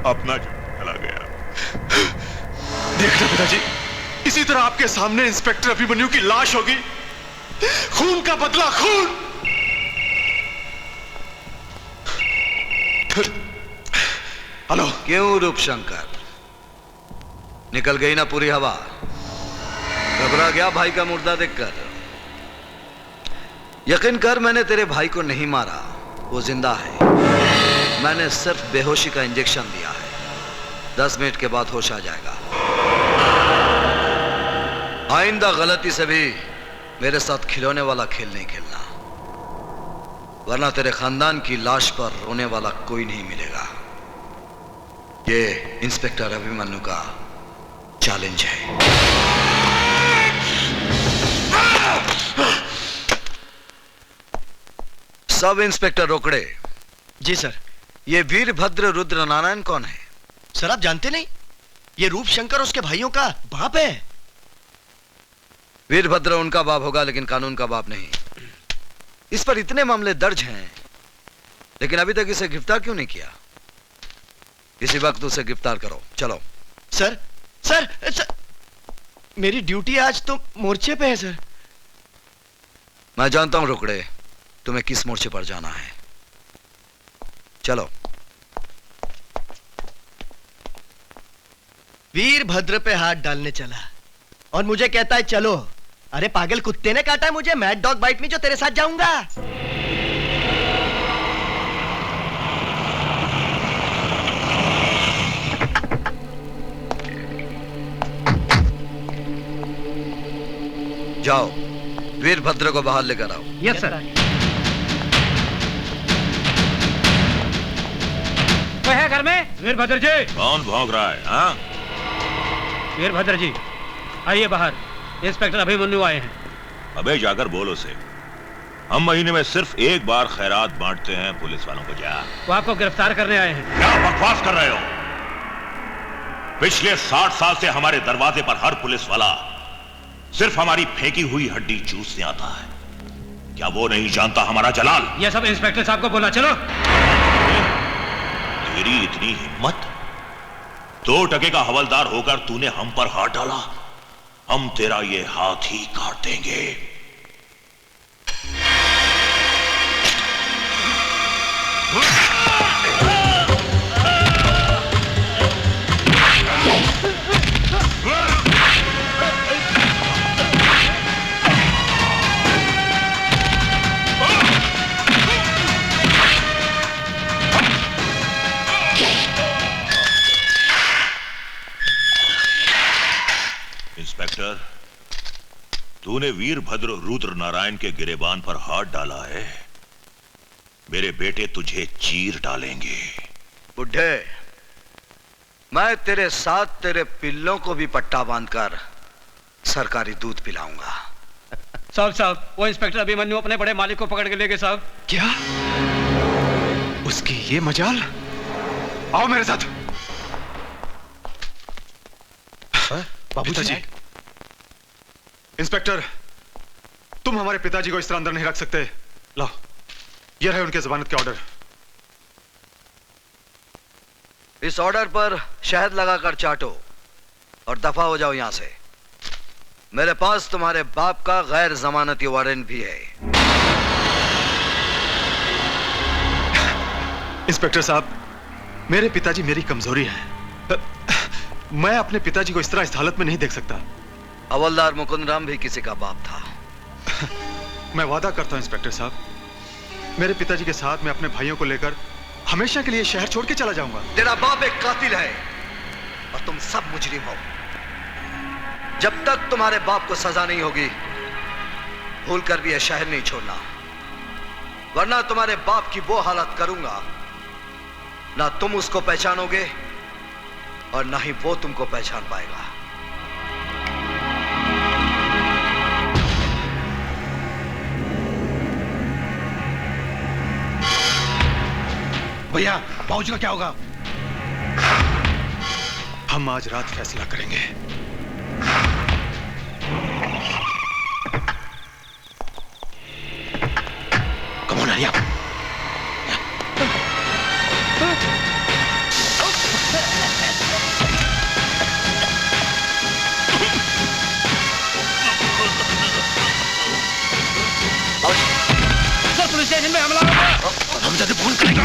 अपना चला गया। देखना पिताजी, इसी तरह आपके सामने इंस्पेक्टर अभिमन्यु की लाश होगी। खून का बदला खून। हेलो। क्यों रूपशंकर, निकल गई ना पूरी हवा? घबरा गया भाई का मुर्दा देखकर? यकीन कर, मैंने तेरे भाई को नहीं मारा, वो जिंदा है। मैंने सिर्फ बेहोशी का इंजेक्शन दिया है। 10 मिनट के बाद होश आ जाएगा। आइंदा गलती से भी मेरे साथ खिलौने वाला खेल नहीं खेलना, वरना तेरे खानदान की लाश पर रोने वाला कोई नहीं मिलेगा। ये इंस्पेक्टर अभिमन्यु का चैलेंज है। सब इंस्पेक्टर रोकड़े। जी सर। ये वीरभद्र रुद्र नारायण कौन है? सर आप जानते नहीं? ये रूपशंकर उसके भाइयों का बाप है। वीरभद्र उनका बाप होगा, लेकिन कानून का बाप नहीं। इस पर इतने मामले दर्ज हैं, लेकिन अभी तक इसे गिरफ्तार क्यों नहीं किया? इसी वक्त उसे गिरफ्तार करो। चलो। सर सर, सर मेरी ड्यूटी आज तो मोर्चे पे है सर। मैं जानता हूं रोकड़े, तुम्हें किस मोर्चे पर जाना है। चलो। वीरभद्र पे हाथ डालने चला और मुझे कहता है चलो। अरे पागल कुत्ते ने काटा है मुझे मैड डॉग बाइट में जो तेरे साथ जाऊंगा। जाओ, वीरभद्र को बाहर लेकर आओ। Yes sir. कोई है घर में? वीरभद्र जी। कौन भौंक रहा है? हाँ? वीरभद्र जी आइए बाहर, इंस्पेक्टर अभिमन्यु आए हैं। अबे जाकर बोल उसे, हम महीने में सिर्फ एक बार खैरात बांटते हैं पुलिस वालों को। जा। वो आपको गिरफ्तार करने आए हैं। क्या बकवास कर रहे हो? पिछले 60 साल से हमारे दरवाजे पर हर पुलिस वाला सिर्फ हमारी फेंकी हुई हड्डी चूसने आता है। क्या वो नहीं जानता हमारा जलाल? ये सब इंस्पेक्टर साहब को बोला। चलो। तेरी इतनी हिम्मत, 2 टके का हवलदार होकर तूने हम पर हाथ डाला, हम तेरा ये हाथ ही काट देंगे। इंस्पेक्टर, तूने वीरभद्र रुद्र नारायण के गिरेबान पर हाथ डाला है, मेरे बेटे तुझे चीर डालेंगे। बुढ़े, मैं तेरे साथ तेरे पिल्लों को भी पट्टा बांधकर सरकारी दूध पिलाऊंगा। साहब वो इंस्पेक्टर अभिमन्यु अपने बड़े मालिक को पकड़ के ले गए साहब। क्या? उसकी ये मजाल? आओ मेरे साथ। पिताजी, इंस्पेक्टर, तुम हमारे पिताजी को इस तरह अंदर नहीं रख सकते। लाओ, ये रहे उनके जमानत के ऑर्डर। इस ऑर्डर पर शहद लगाकर चाटो और दफा हो जाओ यहां से। मेरे पास तुम्हारे बाप का गैर जमानती वारंट भी है। इंस्पेक्टर साहब, मेरे पिताजी मेरी कमजोरी है। मैं अपने पिताजी को इस तरह इस हालत में नहीं देख सकता। हवलदार मुकुंद राम भी किसी का बाप था। मैं वादा करता हूं इंस्पेक्टर साहब, मेरे पिताजी के साथ मैं अपने भाइयों को लेकर हमेशा के लिए शहर छोड़ के चला जाऊंगा। तेरा बाप एक कातिल है और तुम सब मुजरिम हो। जब तक तुम्हारे बाप को सजा नहीं होगी, भूल कर भी यह शहर नहीं छोड़ना, वरना तुम्हारे बाप की वो हालत करूंगा, ना तुम उसको पहचानोगे और ना ही वो तुमको पहचान पाएगा। भैया, बाबूजी का क्या होगा? हम आज रात फैसला करेंगे। Come on Arya. Sir, police station में हमला हुआ। हम जल्दी फोन करेंगे।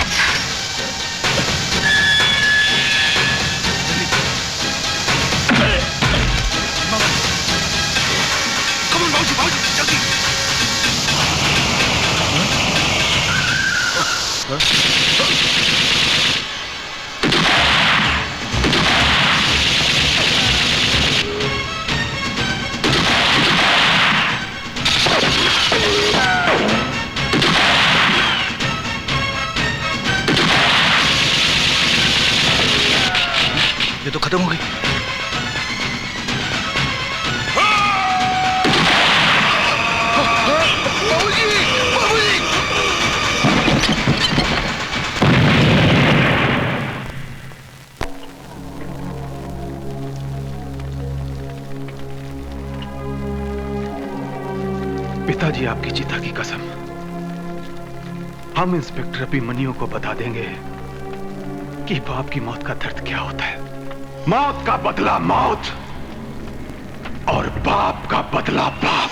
ये तो खत्म हो गई। पिताजी, आपकी चिता की कसम, हम इंस्पेक्टर अभिमन्यु को बता देंगे कि बाप की मौत का दर्द क्या होता है। मौत का बदला मौत और बाप का बदला बाप।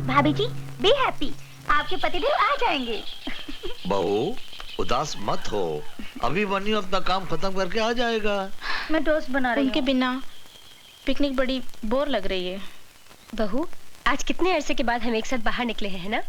भाभी जी, बी हैप्पी, आपके पतिदेव आ जाएंगे। बहू, उदास मत हो, अभिमन्यु अपना काम खत्म करके आ जाएगा। मैं टोस्ट बना रही हूँ। उनके बिना पिकनिक बड़ी बोर लग रही है। बहू, आज कितने अरसे के बाद हम एक साथ बाहर निकले हैं, है ना?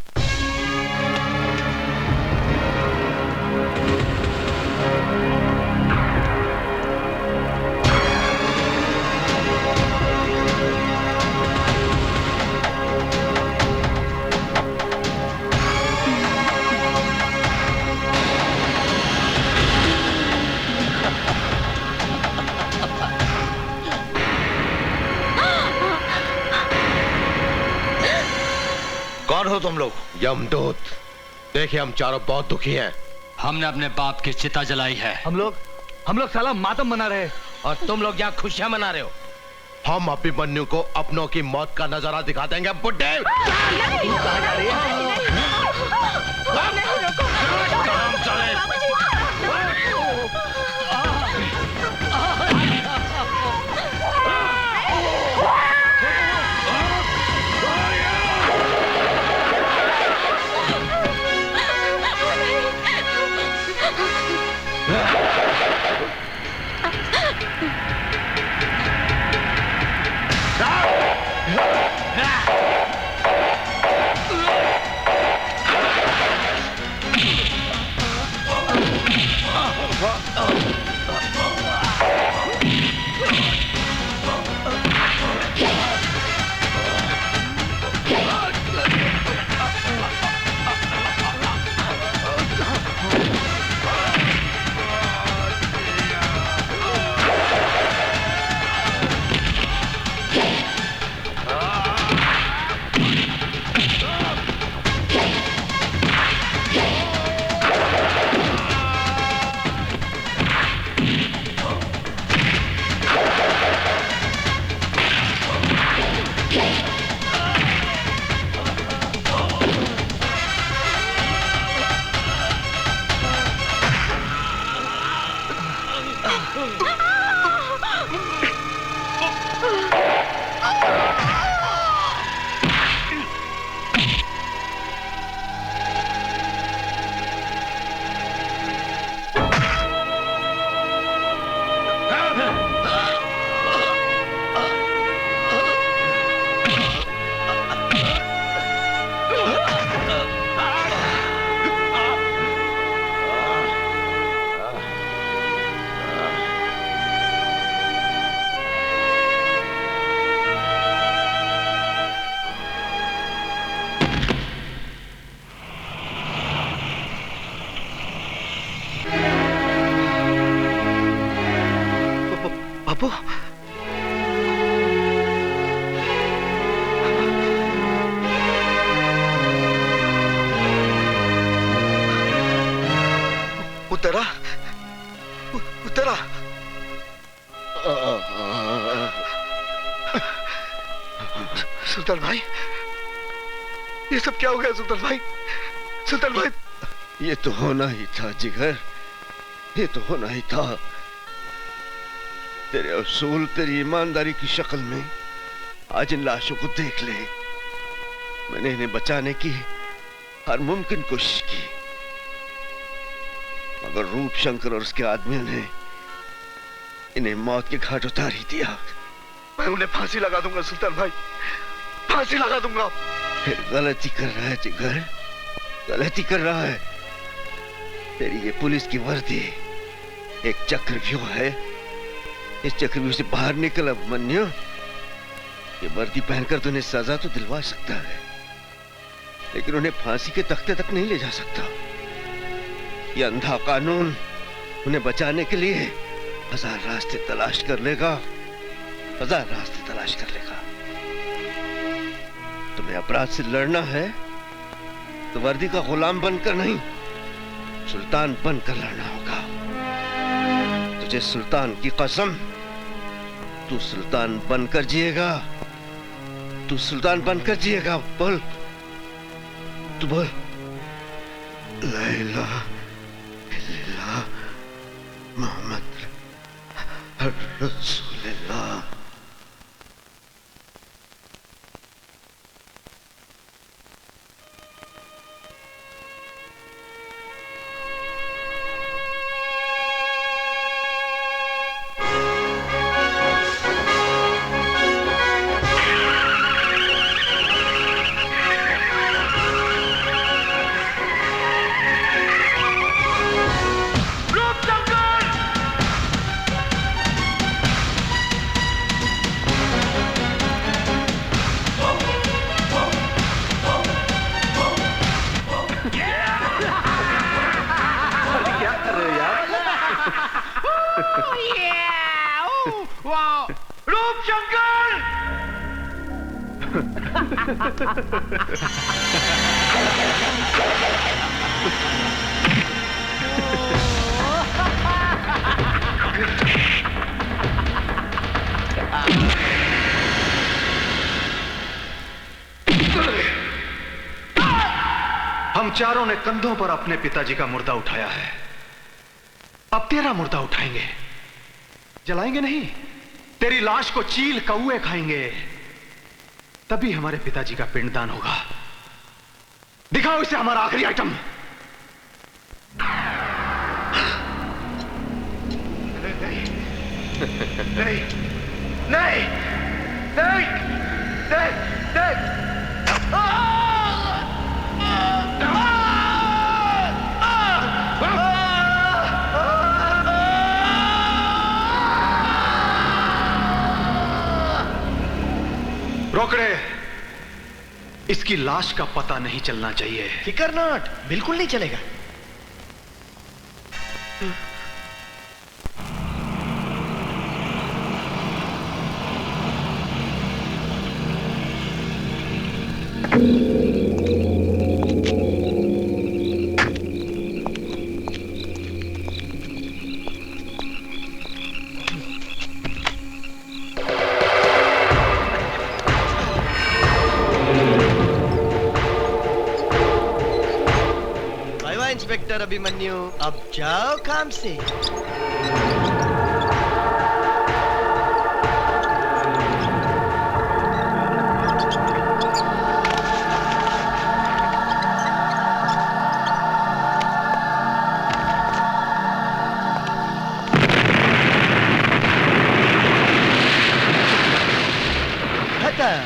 कौन हो तुम लोग? यमदूत। देखिए, हम चारों बहुत दुखी हैं। हमने अपने बाप की चिता जलाई है। हम लोग साला मातम मना रहे और तुम लोग यहाँ खुशियां मना रहे हो। हम अभिमन्यु को अपनों की मौत का नजारा दिखा देंगे बुड्ढे। बापू उतरा उतरा सुल्तान भाई, ये सब क्या हो गया सुल्तान भाई? सुल्तान भाई, ये तो होना ही था जिगर, ये तो होना ही था। तेरे असूल, तेरी ईमानदारी की शक्ल में आज इन लाशों को देख ले। मैंने इन्हें बचाने की हर मुमकिन कोशिश की, मगर रूप शंकर और उसके आदमियों ने इन्हें मौत के घाट उतार ही दिया। मैं उन्हें फांसी लगा दूंगा सुल्तान भाई, फांसी लगा दूंगा। फिर गलती कर रहा है जिगर, गलती कर रहा है। तेरी ये पुलिस की वर्दी एक चक्रव्यूह है। इस चक्रव्यूह से बाहर निकल अभिमन्यु। ये वर्दी पहनकर तो उन्हें सजा तो दिलवा सकता है, लेकिन उन्हें फांसी के तख्ते तक नहीं ले जा सकता। ये अंधा कानून उन्हें बचाने के लिए हजार रास्ते तलाश कर लेगा, हजार रास्ते तलाश कर लेगा। तुम्हें अपराध से लड़ना है तो वर्दी का गुलाम बनकर नहीं, सुल्तान बनकर लड़ना होगा। तुझे सुल्तान की कसम, तू सुल्तान बनकर जिएगा, तू सुल्तान बनकर जिएगा। बोल, तू बोल, ला इलाहा इल्लल्लाह मोहम्मद रसूलुल्लाह। हम चारों ने कंधों पर अपने पिताजी का मुर्दा उठाया है। अब तेरा मुर्दा उठाएंगे। जलाएंगे नहीं, तेरी लाश को चील कौए खाएंगे। तभी हमारे पिताजी का पिंडदान होगा। दिखाओ इसे हमारा आखिरी आइटम। नहीं नहीं नहीं नहीं रोकड़े, इसकी लाश का पता नहीं चलना चाहिए। फिकर नॉट, बिल्कुल नहीं चलेगा। इंस्पेक्टर अभिमन्यु, अब जाओ काम से। खत्म,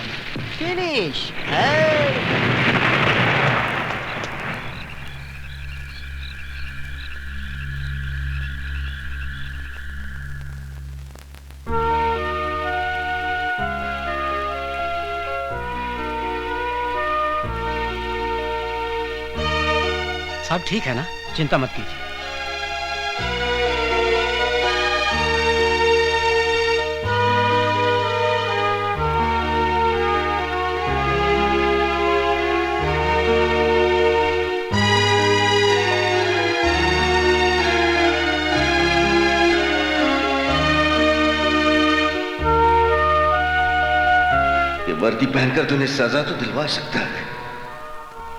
फिनिश है। सब ठीक है ना, चिंता मत कीजिए। ये वर्दी पहनकर तो उन्हें सजा तो दिलवा सकता है,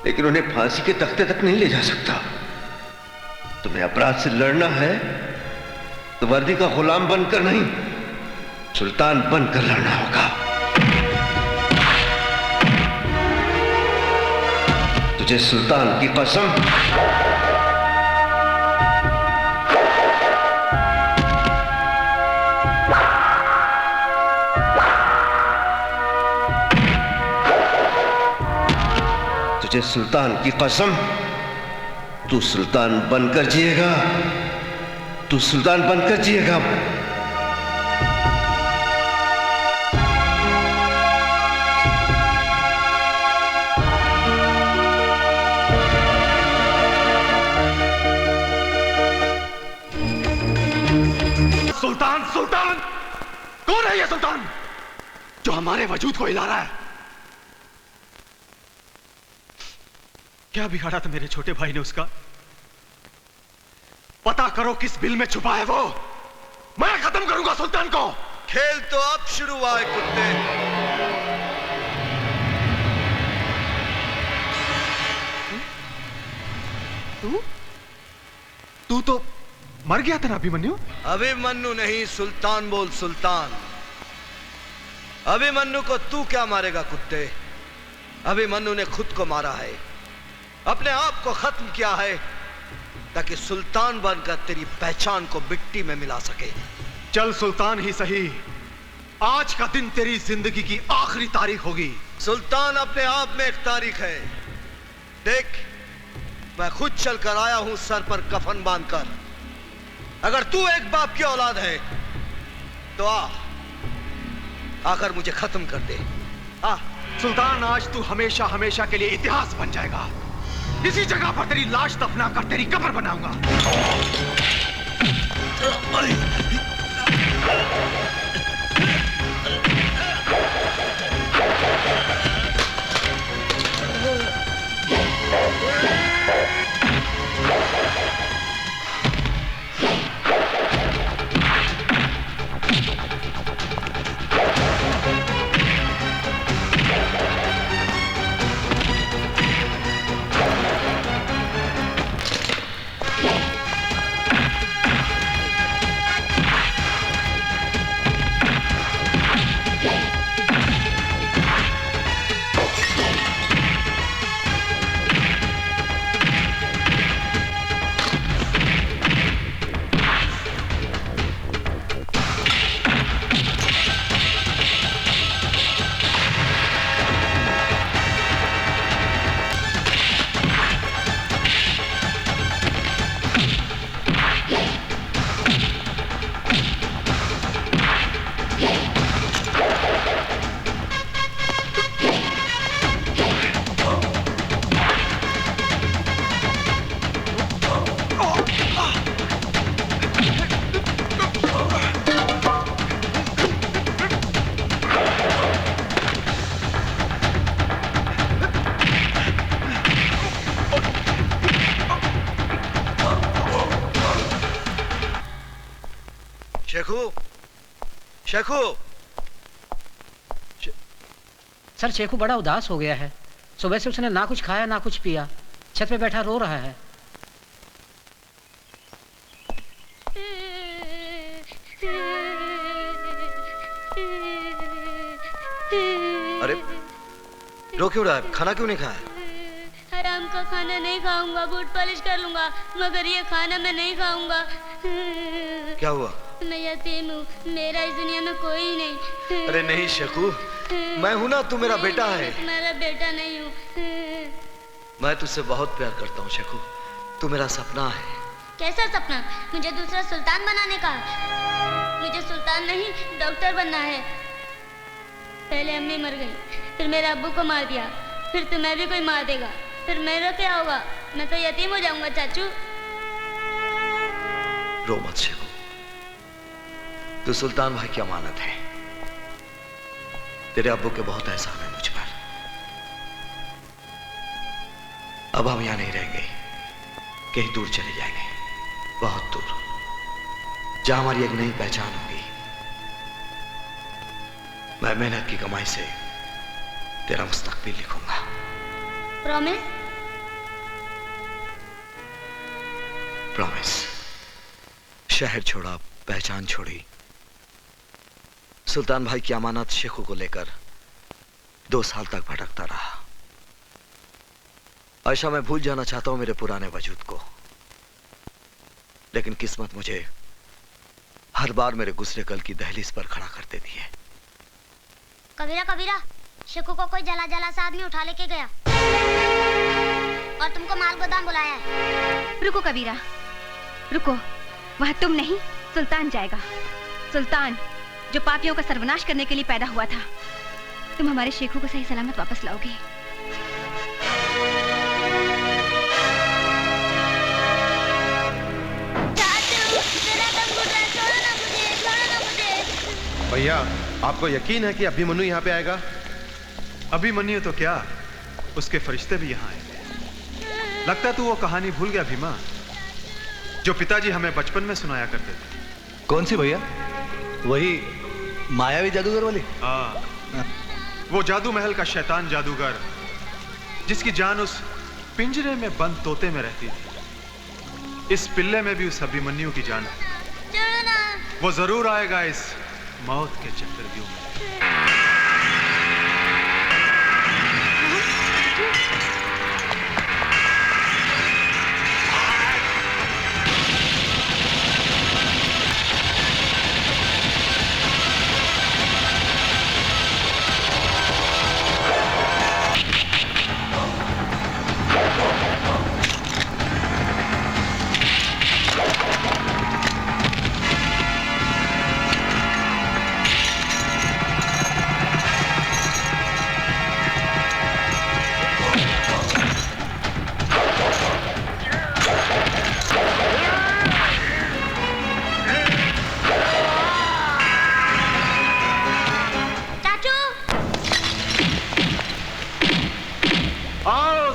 लेकिन उन्हें फांसी के तख्ते तक नहीं ले जा सकता। तुम्हें अपराध से लड़ना है तो वर्दी का गुलाम बनकर नहीं, सुल्तान बनकर लड़ना होगा। तुझे सुल्तान की कसम, तुझे सुल्तान की कसम, तू सुल्तान बनकर जिएगा, तू सुल्तान बनकर जिएगा। सुल्तान, सुल्तान कौन है ये सुल्तान जो हमारे वजूद को हिला रहा है? क्या बिगाड़ा था मेरे छोटे भाई ने उसका? पता करो किस बिल में छुपा है वो। मैं खत्म करूंगा सुल्तान को। खेल तो अब शुरू हुआ है कुत्ते। तू तो मर गया था ना अभिमन्यु? अभिमन्यु नहीं, सुल्तान बोल, सुल्तान। अभिमन्यु को तू क्या मारेगा कुत्ते? अभिमन्यु ने खुद को मारा है, अपने आप को खत्म किया है, ताकि सुल्तान बनकर तेरी पहचान को मिट्टी में मिला सके। चल सुल्तान ही सही, आज का दिन तेरी जिंदगी की आखिरी तारीख होगी। सुल्तान अपने आप में एक तारीख है। देख, मैं खुद चलकर आया हूं सर पर कफन बांधकर। अगर तू एक बाप की औलाद है तो आकर मुझे खत्म कर दे। सुल्तान, आज तू हमेशा हमेशा के लिए इतिहास बन जाएगा। इसी जगह पर तेरी लाश दफना कर तेरी कब्र बनाऊंगा। शेखू, शेखू। सर शेखू बड़ा उदास हो गया है। सुबह से उसने ना कुछ खाया ना कुछ पिया, छत पे बैठा रो रहा है। अरे रो क्यों रहा है? खाना क्यों नहीं खाया? हराम का खाना नहीं खाऊंगा, बूट पॉलिश कर लूंगा, मगर ये खाना मैं नहीं खाऊंगा। क्या हुआ? मैं यतीम हूँ, मेरा इस दुनिया में कोई नहीं। अरे नहीं शेखू, मैं हूं ना, तू मेरा बेटा है। मेरा बेटा नहीं हूँ। मैं तुझसे बहुत प्यार करता हूँ शेखू, तू मेरा सपना है। कैसा सपना? मुझे दूसरा सुल्तान बनाने का। मुझे सुल्तान नहीं, डॉक्टर बनना है। पहले अम्मी मर गई, फिर मेरे अब्बू को मार दिया, फिर तुम्हें भी कोई मार देगा, फिर मेरा क्या होगा? मैं तो यतीम हो जाऊंगा चाचू। रो मत शेखू, तू सुल्तान भाई की अमानत है। तेरे अब्बू के बहुत एहसान है मुझ पर। अब हम यहां नहीं रहेंगे, कहीं दूर चले जाएंगे, बहुत दूर, जहां हमारी एक नई पहचान होगी। मैं मेहनत की कमाई से तेरा मुस्तकबिल लिखूंगा। प्रॉमिस? प्रॉमिस। शहर छोड़ा, पहचान छोड़ी, सुल्तान भाई की अमानत शेखू को लेकर 2 साल तक भटकता रहा। ऐसा मैं भूल जाना चाहता हूं मेरे पुराने वजूद को, लेकिन किस्मत मुझे हर बार मेरे गुजरे कल की दहलीज पर खड़ा कर देती है। कबीरा कबीरा, शेखू को कोई जला जला सा आदमी उठा लेके गया और तुमको माल गोदाम बुलाया है। रुको कबीरा, रुको, वह तुम नहीं, सुल्तान जाएगा। सुल्तान जो पापियों का सर्वनाश करने के लिए पैदा हुआ था। तुम हमारे शेखू को सही सलामत वापस लाओगे। भैया, आपको यकीन है कि अभिमन्यु यहाँ पे आएगा? अभिमन्यु तो क्या, उसके फरिश्ते भी यहाँ आएंगे। लगता है तू वो कहानी भूल गया भीमा, जो पिताजी हमें बचपन में सुनाया करते थे। कौन सी भैया? वही मायावी जादूगर वाली? हाँ, वो जादू महल का शैतान जादूगर, जिसकी जान उस पिंजरे में बंद तोते में रहती थी। इस पिल्ले में भी उस अभिमन्यु की जान है। वो जरूर आएगा इस मौत के चक्रव्यूह में।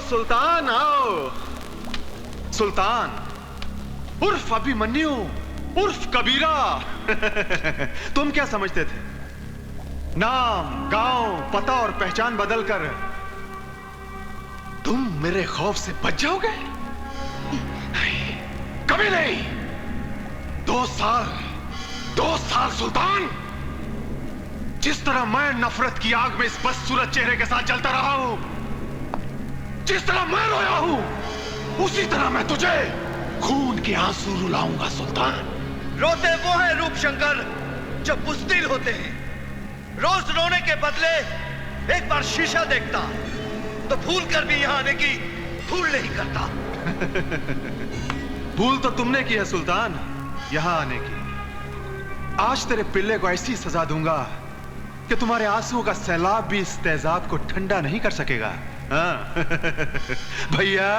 सुल्तान आओ। सुल्तान उर्फ अभिमन्यु उर्फ कबीरा। तुम क्या समझते थे? नाम, गांव, पता और पहचान बदलकर तुम मेरे खौफ से बच जाओगे? कभी नहीं। 2 साल सुल्तान, जिस तरह मैं नफरत की आग में इस बदसूरत चेहरे के साथ जलता रहा हूं, जिस तरह मैं रोया हूं, उसी तरह मैं तुझे खून के आंसू रुलाऊंगा सुल्तान। रोते वो हैं रूपशंकर जो बुज़दिल होते हैं। रोज रोने के बदले एक बार शीशा देखता तो भूल कर भी यहां आने की भूल नहीं करता। भूल तो तुमने की है सुल्तान, यहां आने की। आज तेरे पिल्ले को ऐसी सजा दूंगा कि तुम्हारे आंसुओं का सैलाब भी इस तेजाब को ठंडा नहीं कर सकेगा। हाँ। भैया।